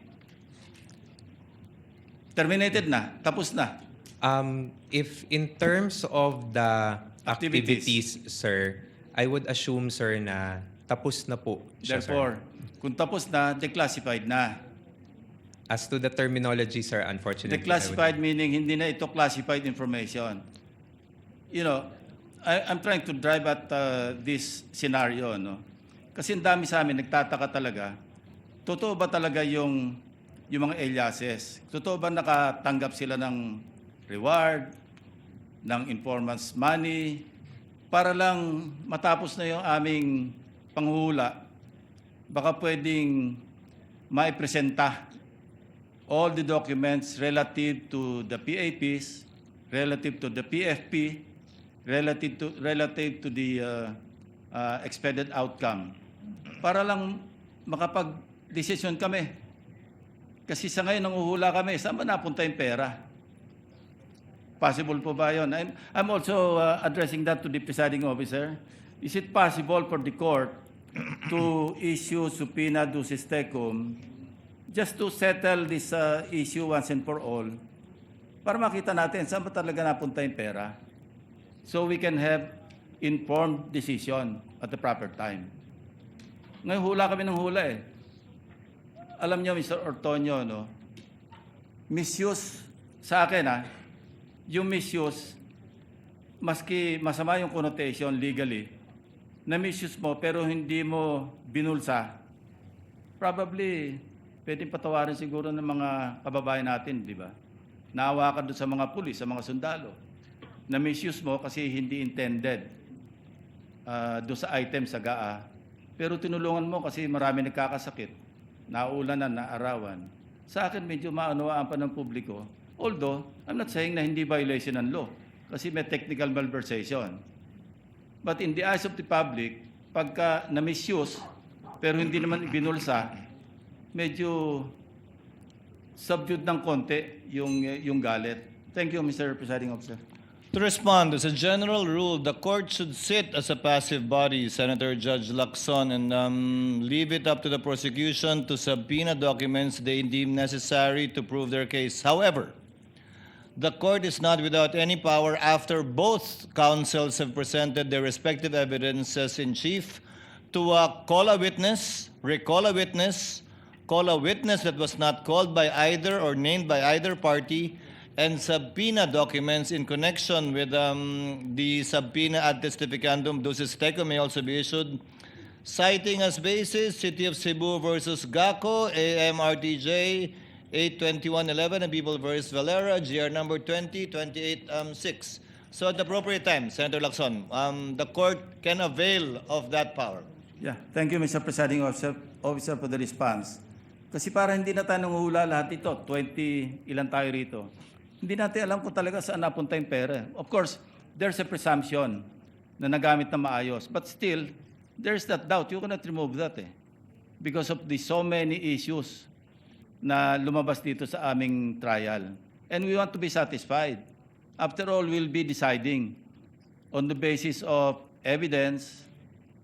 Terminated na? Tapos na?
If in terms of the
Activities.
activities, sir, I would assume, sir, na tapos na po siya, sir.
Therefore, kung tapos na, declassified na.
As to the terminology, sir, unfortunately,
Declassified meaning hindi na ito classified information. You know, I'm trying to drive at this scenario, no? Kasi ang dami sa amin nagtataka talaga. Totoo ba talaga yung mga aliases? Totoo ba nakatanggap sila ng reward, ng informants money, para lang matapos na yung aming panghuhula? Baka pwedeng maipresenta all the documents relative to the PAPs, relative to the PFP, relative to the expected outcome, para lang makapag-desisyon kami. Kasi sa ngayon, nanguhula kami, saan ba napunta yung pera? Possible po ba yun? I'm also addressing that to the presiding officer. Is it possible for the court to issue subpoena ducis tecum just to settle this issue once and for all, para makita natin saan ba talaga napunta yung pera, so we can have informed decision at the proper time. Ngayon, hula kami ng hula eh. Alam niyo, Mr. Ortonio, no? Misuse sa akin, yung misuse, maski masama yung connotation legally, na misuse mo pero hindi mo binulsa, probably Pwede patawarin siguro ng mga kababayan natin, di ba? Naawa ka doon sa mga pulis, sa mga sundalo. Na misuse mo kasi hindi intended doon sa item sa GAA. Pero tinulungan mo kasi marami nagkakasakit. Naulanan, naarawan. Sa akin, medyo maunawaan pa ng publiko. Although, I'm not saying na hindi violation ng law. Kasi may technical malversation. But in the eyes of the public, pagka na-misuse, pero hindi naman ibinulsa, medyo subdued ng konti yung galit. Thank you, Mr. Presiding Officer.
To respond, as a general rule, the court should sit as a passive body, Senator Judge Lacson, and leave it up to the prosecution to subpoena documents they deem necessary to prove their case. However, the court is not without any power after both counsels have presented their respective evidences in chief to call a witness, recall a witness, call a witness that was not called by either or named by either party, and subpoena documents in connection with the subpoena ad testificandum ducis tecum may also be issued, citing as basis City of Cebu versus GACO, AMRTJ 82111, and People versus Valera, GR number 2028-6. So at the appropriate time, Senator Lacson, the court can avail of that power.
Yeah, thank you, Mr. Presiding Officer, for the response. Kasi para hindi na tayo nanguhula lahat ito, 20 ilan tayo rito. Hindi natin alam kung talaga saan napunta yung pera. Of course, there's a presumption na nagamit na maayos. But still, there's that doubt. You cannot remove that because of the so many issues na lumabas dito sa aming trial. And we want to be satisfied. After all, we'll be deciding on the basis of evidence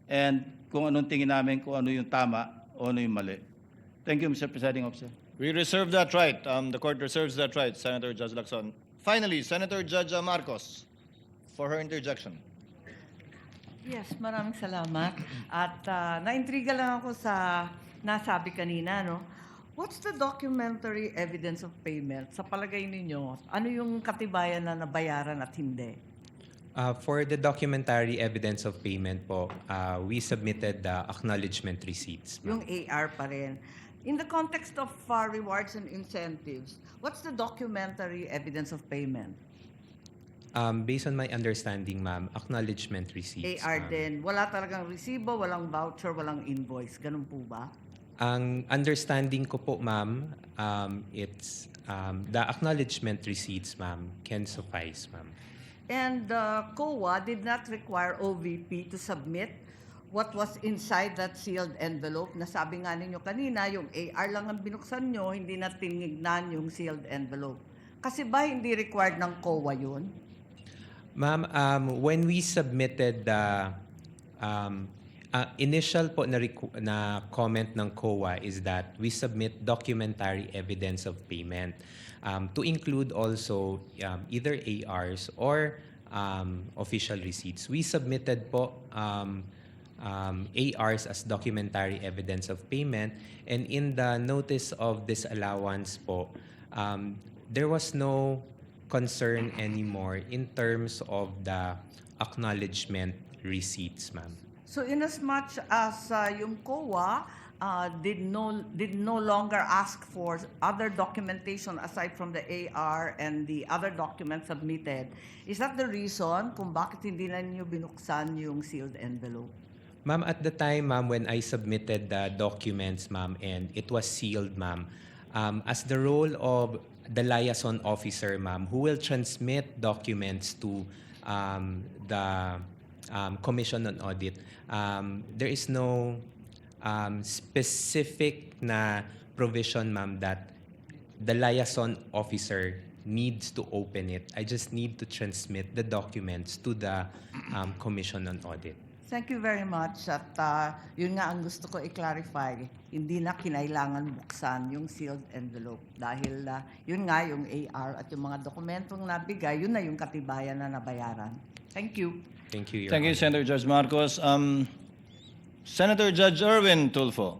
and kung anong tingin namin, kung ano yung tama o ano yung mali. Thank you, Mr. Presiding Officer.
We reserve that right. The court reserves that right, Senator Judge Lacson. Finally, Senator Judge Marcos for her interjection.
Yes, maraming salamat. At naintriga lang ako sa nasabi kanina, no? What's the documentary evidence of payment? Sa palagay ninyo, ano yung katibayan na nabayaran at hindi?
For the documentary evidence of payment po, we submitted the acknowledgement receipts.
Yung AR pa rin. In the context of rewards and incentives, what's the documentary evidence of payment?
Based on my understanding, ma'am, acknowledgement receipts.
AR
ma'am.
din. Wala talagang resibo, walang voucher, walang invoice. Ganun po ba?
Ang understanding ko po, ma'am, it's the acknowledgement receipts, ma'am, can suffice, ma'am.
And COA did not require OVP to submit what was inside that sealed envelope. Nasabi nga ninyo kanina, yung AR lang ang binuksan nyo, hindi na tinignan yung sealed envelope. Kasi ba hindi required ng COA yun?
Ma'am, when we submitted the initial po na comment ng COA is that we submit documentary evidence of payment to include also either ARs or official receipts. We submitted po ARs as documentary evidence of payment, and in the notice of disallowance po, there was no concern anymore in terms of the acknowledgement receipts, ma'am.
So inasmuch as yung COA did no longer ask for other documentation aside from the AR and the other documents submitted, is that the reason kung bakit hindi na niyo binuksan yung sealed envelope?
Ma'am, at the time, ma'am, when I submitted the documents, ma'am, and it was sealed, ma'am, as the role of the liaison officer, ma'am, who will transmit documents to the Commission on Audit, there is no specific na provision, ma'am, that the liaison officer needs to open it. I just need to transmit the documents to the Commission on Audit.
Thank you very much. At yun nga ang gusto ko i-clarify. Hindi na kinailangan buksan yung sealed envelope. Dahil yun nga yung AR at yung mga dokumentong nabigay, yun na yung katibayan na nabayaran. Thank you.
Thank you, Your
Thank you,
Honor.
Senator Judge Marcos. Senator Judge Erwin Tulfo.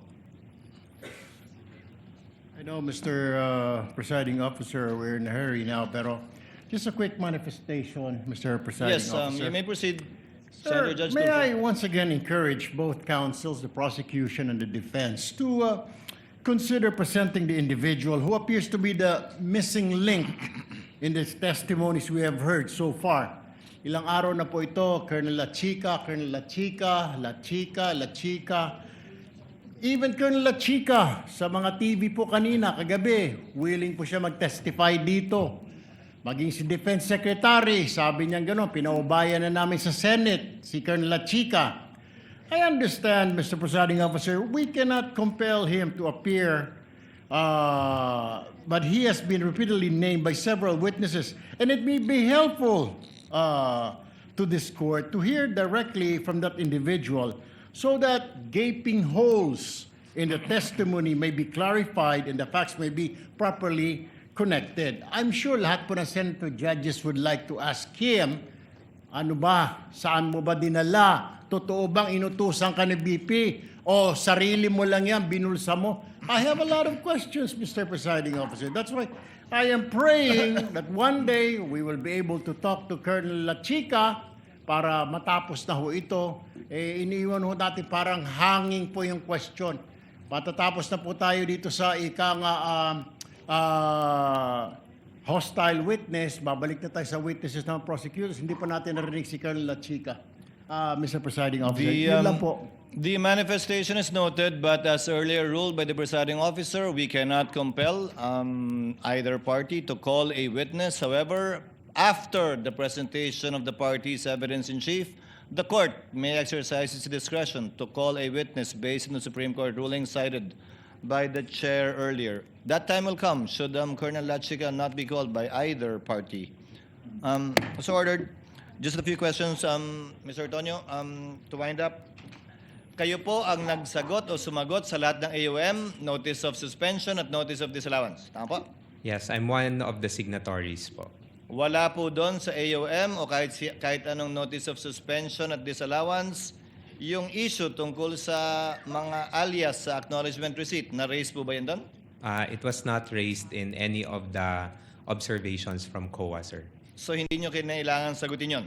I know, Mr. Presiding Officer, we're in a hurry now, pero just a quick manifestation, Mr. Presiding
Yes,
Officer.
you may proceed,
Sir,
Senator Judge
may
Tulfo.
I once again encourage both counsels, the prosecution and the defense, to consider presenting the individual who appears to be the missing link in the testimonies we have heard so far. Ilang araw na po ito, Colonel La Chica, Colonel La Chica, La Chica, La Chica. Even Colonel La Chica, sa mga TV po kanina, kagabi, willing po siya mag-testify dito. Maging si Defense Secretary, sabi niya gano'n, pinaubayan na namin sa Senate, si Colonel La Chica. I understand, Mr. Presiding Officer, we cannot compel him to appear, but he has been repeatedly named by several witnesses, and it may be helpful to this court to hear directly from that individual so that gaping holes in the testimony may be clarified and the facts may be properly connected. I'm sure lahat po ng Senator judges would like to ask him, ano ba, saan mo ba dinala? Totoo bang inutusan ka ni BP? O sarili mo lang yan, binulsa mo? I have a lot of questions, Mr. Presiding Officer. That's why I am praying that one day we will be able to talk to Colonel La Chica para matapos na ho ito. Iniiwan ho natin parang hanging po yung question. Patatapos na po tayo dito sa hostile witness, babalik na tayo sa witnesses ng prosecutors. Hindi pa natin narinig si Colonel La Chica. Mr. Presiding Officer, yun lang po.
The manifestation is noted, but as earlier ruled by the presiding officer, we cannot compel either party to call a witness. However, after the presentation of the party's evidence in chief, the court may exercise its discretion to call a witness based on the Supreme Court ruling cited by the chair earlier. That time will come should Colonel La Chica not be called by either party. So ordered. Just a few questions, Mr. Antonio. To wind up, kayo po ang nagsagot o sumagot sa lahat ng AOM, notice of suspension at notice of disallowance. Tama po?
Yes, I'm one of the signatories po.
Wala po doon sa AOM o kahit anong notice of suspension at disallowance, yung issue tungkol sa mga alias sa acknowledgement receipt, na-raise po ba yan doon?
It was not raised in any of the observations from COA, sir.
So hindi nyo kinailangan sagutin yon?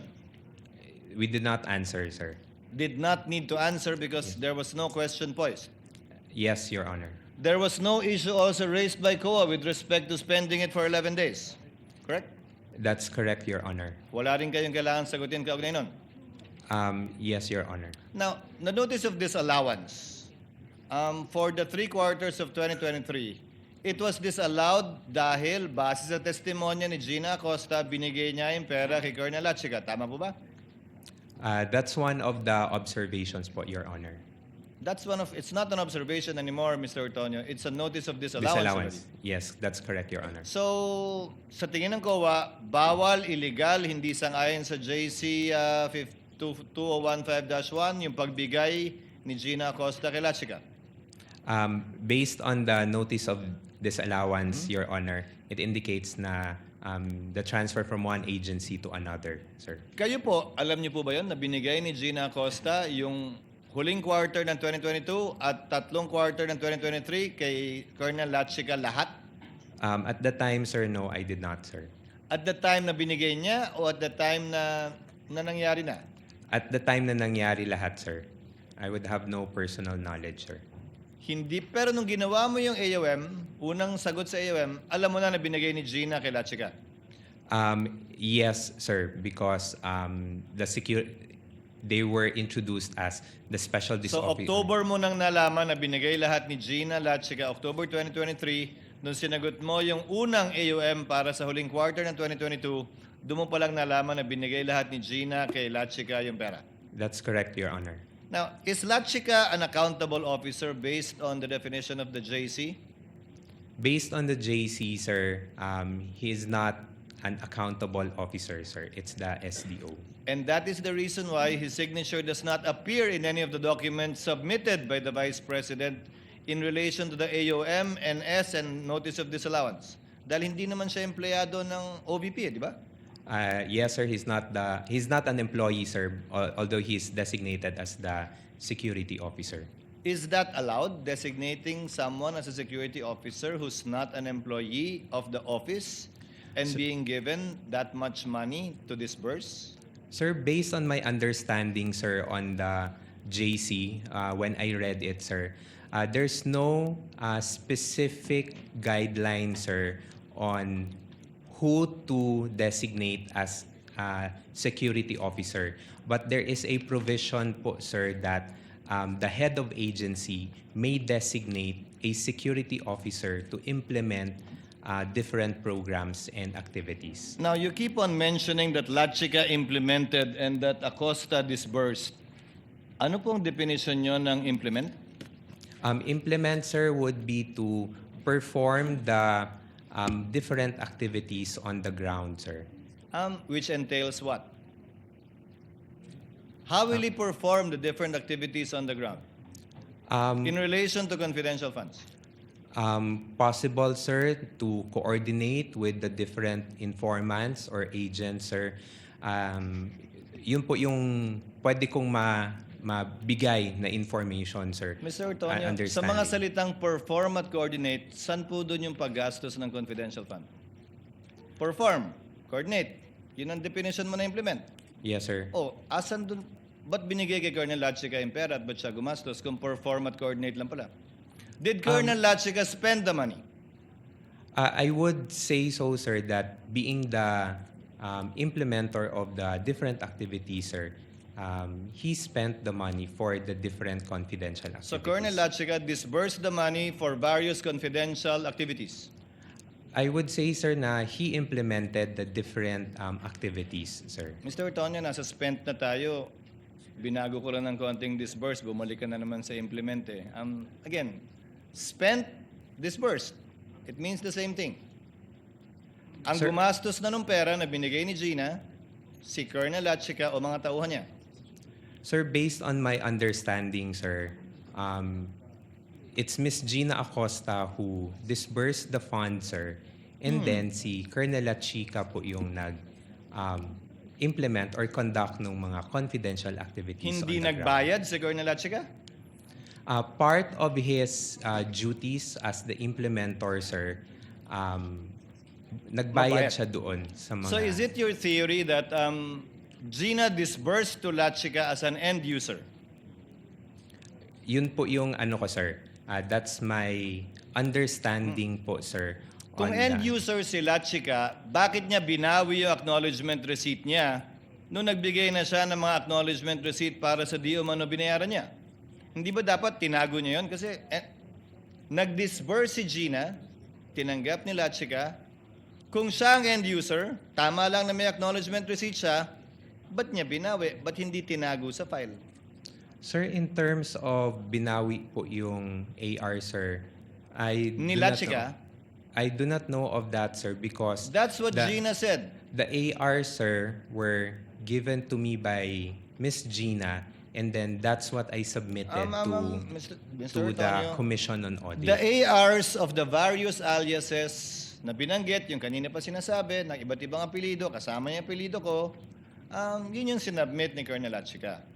We did not answer, sir.
Did not need to answer because there was no question posed.
Yes, Your Honor.
There was no issue also raised by COA with respect to spending it for 11 days. Correct?
That's correct, Your Honor.
Wala rin kayong kailangan sagutin kaugnay nun.
Yes, Your Honor.
Now, the notice of disallowance, for the 3 quarters of 2023, it was disallowed dahil base sa testimonya ni Gina Acosta, binigay niya yung pera kay Colonel La Chica. Tama po ba?
That's one of the observations po, Your Honor.
It's not an observation anymore, Mr. Antonio. It's a notice of disallowance.
Disallowance. Yes, that's correct, Your Honor.
So, sa tingin ng COA, bawal, illegal, hindi sang-ayon sa JC 2015-1 yung pagbigay ni Gina Acosta kay La Chica.
Based on the notice of disallowance, Your Honor, it indicates na the transfer from one agency to another, sir.
Kayo po, alam niyo po ba yun na binigay ni Gina Acosta yung huling quarter ng 2022 at 3 quarter ng 2023 kay Colonel La Chica lahat?
At the time, sir, no, I did not, sir.
At the time na binigay niya o at the time na nangyari na?
At the time na nangyari lahat, sir, I would have no personal knowledge, sir.
Hindi, pero nung ginawa mo yung AOM, unang sagot sa AOM, alam mo na binigay ni Gina kay La Chica?
Yes, sir, because they were introduced as the special
So
officer.
October mo nang nalaman na binigay lahat ni Gina La Chica, October 2023, nung sinagot mo yung unang AOM para sa huling quarter ng 2022, doon mo palang nalaman na binigay lahat ni Gina kay La Chica yung pera.
That's correct, Your Honor.
Now, is La Chica an accountable officer based on the definition of the JC?
Based on the JC, sir, he is not an accountable officer, sir. It's the SDO.
And that is the reason why his signature does not appear in any of the documents submitted by the Vice President in relation to the AOM, NS, and Notice of Disallowance. Dahil hindi naman siya empleyado ng OVP, di ba?
Yes, sir. He's not an employee, sir. Although he's designated as the security officer.
Is that allowed, designating someone as a security officer who's not an employee of the office and being given that much money to disburse?
Sir, based on my understanding, sir, on the JC, when I read it, sir, there's no specific guideline, sir, on who to designate as security officer. But there is a provision po, sir, that the head of agency may designate a security officer to implement different programs and activities.
Now, you keep on mentioning that La Chica implemented and that Acosta disbursed. Ano pong definition nyo ng implement?
Implement, sir, would be to perform the different activities on the ground, sir.
Which entails what? How will he perform the different activities on the ground in relation to confidential funds?
Possible, sir, to coordinate with the different informants or agents, sir. Yun po yung pwede kong mabigay na information, sir.
Mr. Ortonio, sa mga salitang perform at coordinate, saan po doon yung paggastos ng confidential fund? Perform, coordinate. Yun ang definition mo na implement.
Yes, sir.
Oh, asan doon? Ba't binigay kay Colonel Lachica yung pera at ba't siya gumastos kung perform at coordinate lang pala? Did Colonel Lachica spend the money?
I would say so, sir, that being the implementer of the different activities, sir, he spent the money for the different confidential activities.
So Colonel Lachica disbursed the money for various confidential activities.
I would say, sir, na he implemented the different activities, sir.
Mr. Ortonio, nasa spent na tayo. Binago ko lang ng konting disburse, bumalik ka na naman sa implement eh. Again, spent, disbursed. It means the same thing. Ang
Sir,
gumastos na ng pera na binigay ni Gina, si Colonel Lachica o mga tauhan niya.
Sir, based on my understanding, sir, it's Miss Gina Acosta who disbursed the funds, sir. And then si Colonel Lachica po yung implement or conduct ng mga confidential activities
Hindi
on the
nagbayad si Colonel Lachica?
Part of his duties as the implementor, sir, nagbayad
Mabayad.
siya doon sa mga...
So is it your theory that Gina disbursed to Lachica as an end user?
Yun po yung ano ko, sir. That's my understanding po, sir.
Kung
on
end
that.
user si Lachica, bakit niya binawi yung acknowledgement receipt niya nung nagbigay na siya ng mga acknowledgement receipt para sa di umano binayaran niya? Hindi ba dapat tinago niya yun? Kasi nag-disburse si Gina, tinanggap ni Lachica. Kung siya ang end user, tama lang na may acknowledgement receipt siya, ba't niya binawi? Ba't hindi tinago sa file?
Sir, in terms of binawi po yung AR, sir,
Ni Lachica?
I do not know of that, sir, because
That's what
the,
Gina said.
the AR, sir, were given to me by Miss Gina, and then that's what I submitted
Mr.
to the
Ortonio,
Commission on Audit.
The ARs of the various aliases na binanggit, yung kanina pa sinasabi, ng iba't ibang apelido, kasama yung apelido ko, yun yung sinubmit ni Colonel Lachica.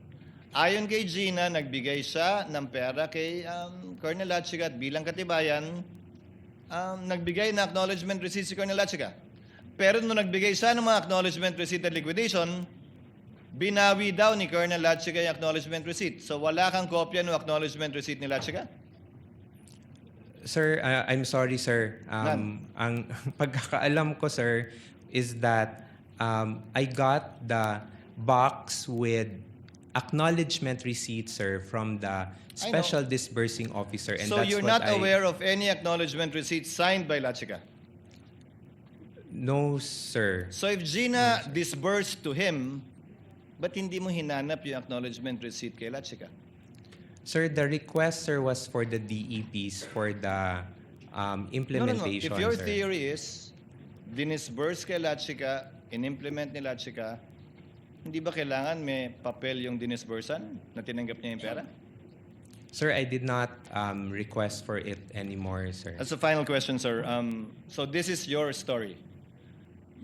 Ayon kay Gina, nagbigay siya ng pera kay Colonel Lachica at bilang katibayan, nagbigay na acknowledgement receipt si Colonel Lachica. Pero nung nagbigay siya ng mga acknowledgement receipt at liquidation, binawi daw ni Colonel Lachica yung acknowledgement receipt. So wala kang kopya ng acknowledgement receipt ni Lachica?
Sir, I'm sorry, sir. Ang pagkakaalam ko, sir, is that I got the box with acknowledgement receipt, sir, from the special disbursing officer. And
So
that's
you're
what
not aware of any acknowledgement receipt signed by Lachica?
No, sir.
So if Gina disbursed to him, ba't hindi mo hinanap yung acknowledgement receipt kay Lachica?
Sir, the request, sir, was for the DEPs for the implementation,
If your
sir.
theory is, dinisburse kay Lachica, in-implement ni Lachica, hindi ba kailangan may papel yung dinisbursan na tinanggap niya yung pera?
Sir, I did not request for it anymore, sir.
That's the final question, sir. So this is your story.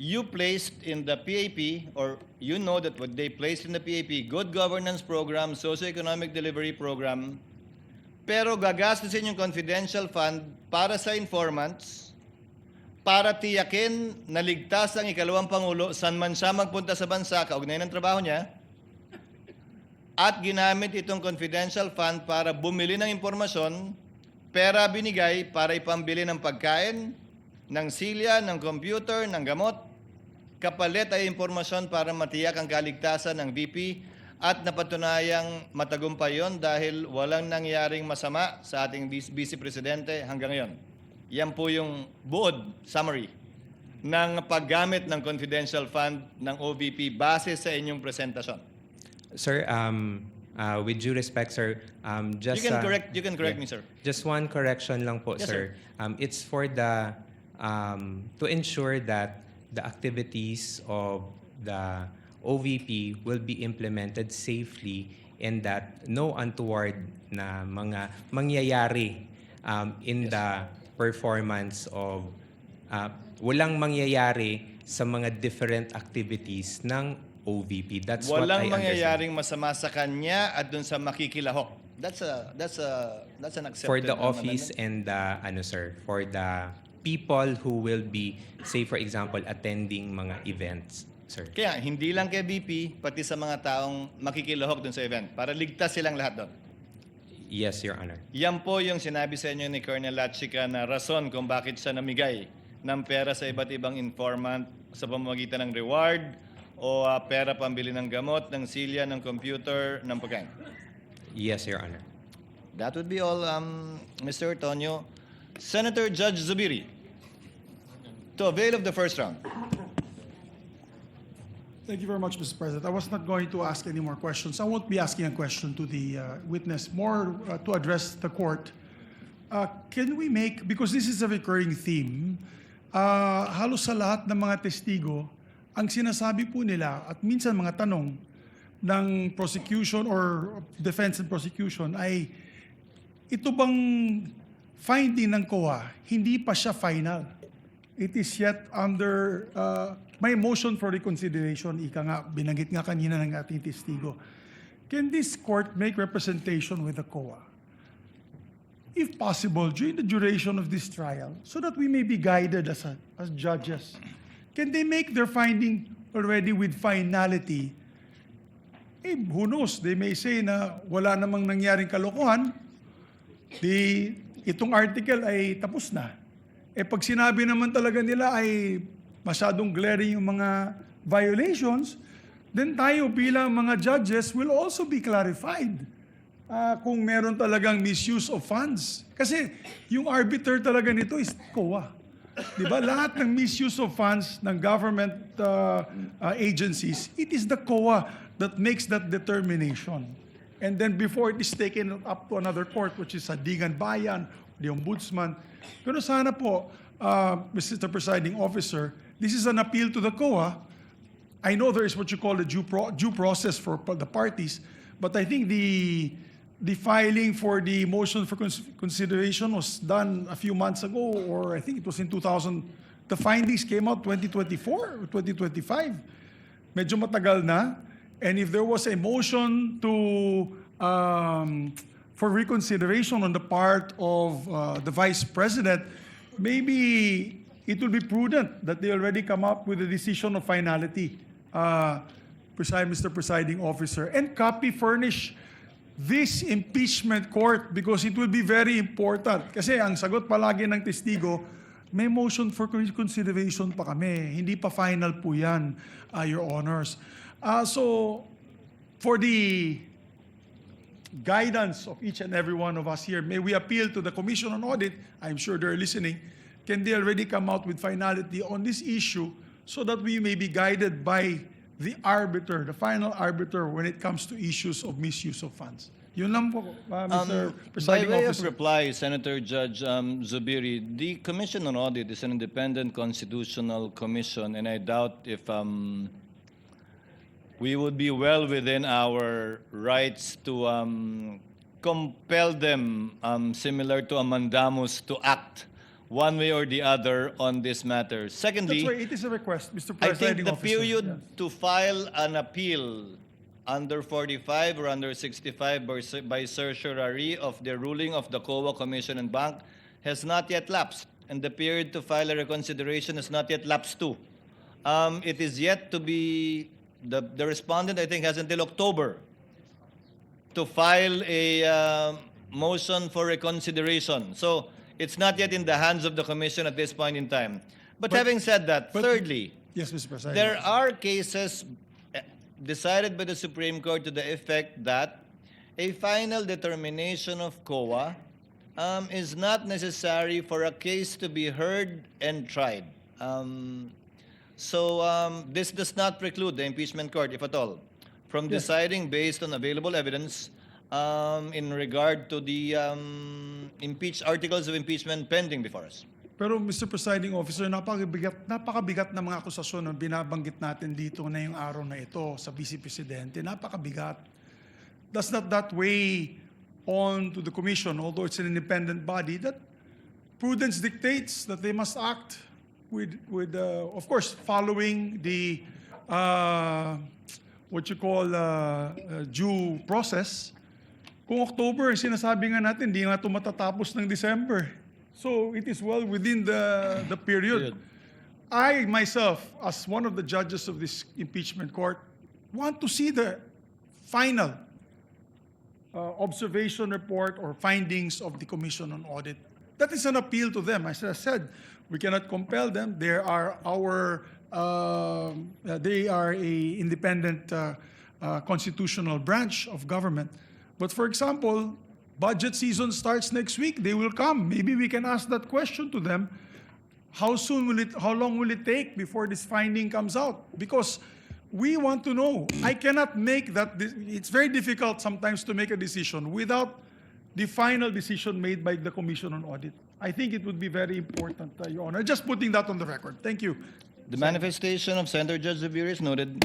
You placed in the PAP, or you know that what they placed in the PAP, Good Governance Program, Socioeconomic Delivery Program, pero gagastusin yung confidential fund para sa informants, para tiyakin na ligtas ang ikalawang Pangulo saan man siya magpunta sa bansa, kaugnay ng trabaho niya, at ginamit itong confidential fund para bumili ng impormasyon, pera binigay para ipambili ng pagkain, ng silya, ng computer, ng gamot, kapalit ay impormasyon para matiyak ang kaligtasan ng VP at napatunayang matagumpay yon dahil walang nangyaring masama sa ating Vice Presidente hanggang ngayon. Yan po yung buod summary ng paggamit ng confidential fund ng OVP base sa inyong presentasyon.
Sir, with due respect, sir, just...
You can correct me, sir.
Just one correction lang po,
Yes,
sir. It's for the to ensure that the activities of the OVP will be implemented safely and that no untoward na mga mangyayari in the performance of walang mangyayari sa mga different activities ng OVP. That's what I
Walang
understand.
mangyayaring masama sa kanya at dun sa makikilahok. That's an accepted
For the
amendment.
office and the sir, for the people who will be, say for example, attending mga events, sir.
Kaya hindi lang kay VP, pati sa mga taong makikilahok dun sa event para ligtas silang lahat doon.
Yes, Your Honor.
Yan po yung sinabi sa inyo ni Colonel Lachica na rason kung bakit siya namigay ng pera sa iba't ibang informant sa pamamagitan ng reward o pera pambili ng gamot, ng silya, ng computer, ng pagkain.
Yes, Your Honor.
That would be all, Mr. Tonyo. Senator Judge Zubiri, to avail of the first round.
Thank you very much, Mr. President. I was not going to ask any more questions. I won't be asking a question to the witness, more to address the court. Can we make, because this is a recurring theme, halos sa lahat ng mga testigo, ang sinasabi po nila at minsan mga tanong ng prosecution or defense and prosecution ay ito bang finding ng COA, hindi pa siya final. It is yet under may motion for reconsideration. Ika nga, binanggit nga kanina ng ating testigo. Can this court make representation with the COA? If possible, during the duration of this trial, so that we may be guided as judges. Can they make their finding already with finality? Who knows? They may say na wala namang nangyaring kalokohan. Itong article ay tapos na. Pag sinabi naman talaga nila ay masyadong glaring yung mga violations, then tayo bilang mga judges will also be clarified kung meron talagang misuse of funds. Kasi yung arbiter talaga nito is COA. Diba? Lahat ng misuse of funds ng government agencies, it is the COA that makes that determination. And then before it is taken up to another court, which is Sandigan Bayan, the Ombudsman. Pero sana po, Mr. Presiding Officer, this is an appeal to the COA. I know there is what you call the due process for the parties, but I think the filing for the motion for consideration was done a few months ago, or I think it was in 2000. The findings came out 2024 or 2025. Medyo matagal na. And if there was a motion for reconsideration on the part of the Vice President, maybe it will be prudent that they already come up with a decision of finality, Mr. Presiding Officer, and furnish this impeachment court because it will be very important. Kasi ang sagot palagi ng testigo, may motion for consideration pa kami. Hindi pa final po yan, Your Honors. So, for the guidance of each and every one of us here, may we appeal to the Commission on Audit, I'm sure they're listening, can they already come out with finality on this issue so that we may be guided by the arbiter, the final arbiter when it comes to issues of misuse of funds. Yun lang po, Mr.
By
Presiding
way of
Officer.
reply, Senator Judge Zubiri, the Commission on Audit is an independent constitutional commission, and I doubt if we would be well within our rights to compel them, similar to a mandamus, to act one way or the other on this matter. Secondly,
That's why it is a request, Mr.
I
Presiding
think the
Officer.
period
Yes.
to file an appeal under 45 or under 65 by certiorari of the ruling of the COA Commission and Bank has not yet lapsed, and the period to file a reconsideration has not yet lapsed too. It is yet to be, the respondent, I think, has until October to file a motion for reconsideration. So it's not yet in the hands of the commission at this point in time. But having said that, thirdly,
Yes, Mr. President.
there are cases decided by the Supreme Court to the effect that a final determination of COA is not necessary for a case to be heard and tried. This does not preclude the impeachment court, if at all, from deciding based on available evidence in regard to the impeached articles of impeachment pending before us.
Pero Mr. Presiding Officer, napakabigat na mga akusasyon na binabanggit natin dito ngayong araw na ito sa Vice Presidente. Napakabigat. Does not that weigh on to the Commission, although it's an independent body, that prudence dictates that they must act with of course, following the what you call due process. Kung October, sinasabi nga natin, hindi nga ito matatapos ng December. So it is well within the period. I myself, as one of the judges of this impeachment court, want to see the final observation report or findings of the Commission on Audit. That is an appeal to them. As I said, we cannot compel them. They are a independent constitutional branch of government. But for example, budget season starts next week. They will come. Maybe we can ask that question to them. How long will it take before this finding comes out? Because we want to know. I cannot make that. It's very difficult sometimes to make a decision without the final decision made by the Commission on Audit. I think it would be very important, Your Honor. Just putting that on the record. Thank you.
The manifestation of Senator Judge Zubiri is noted.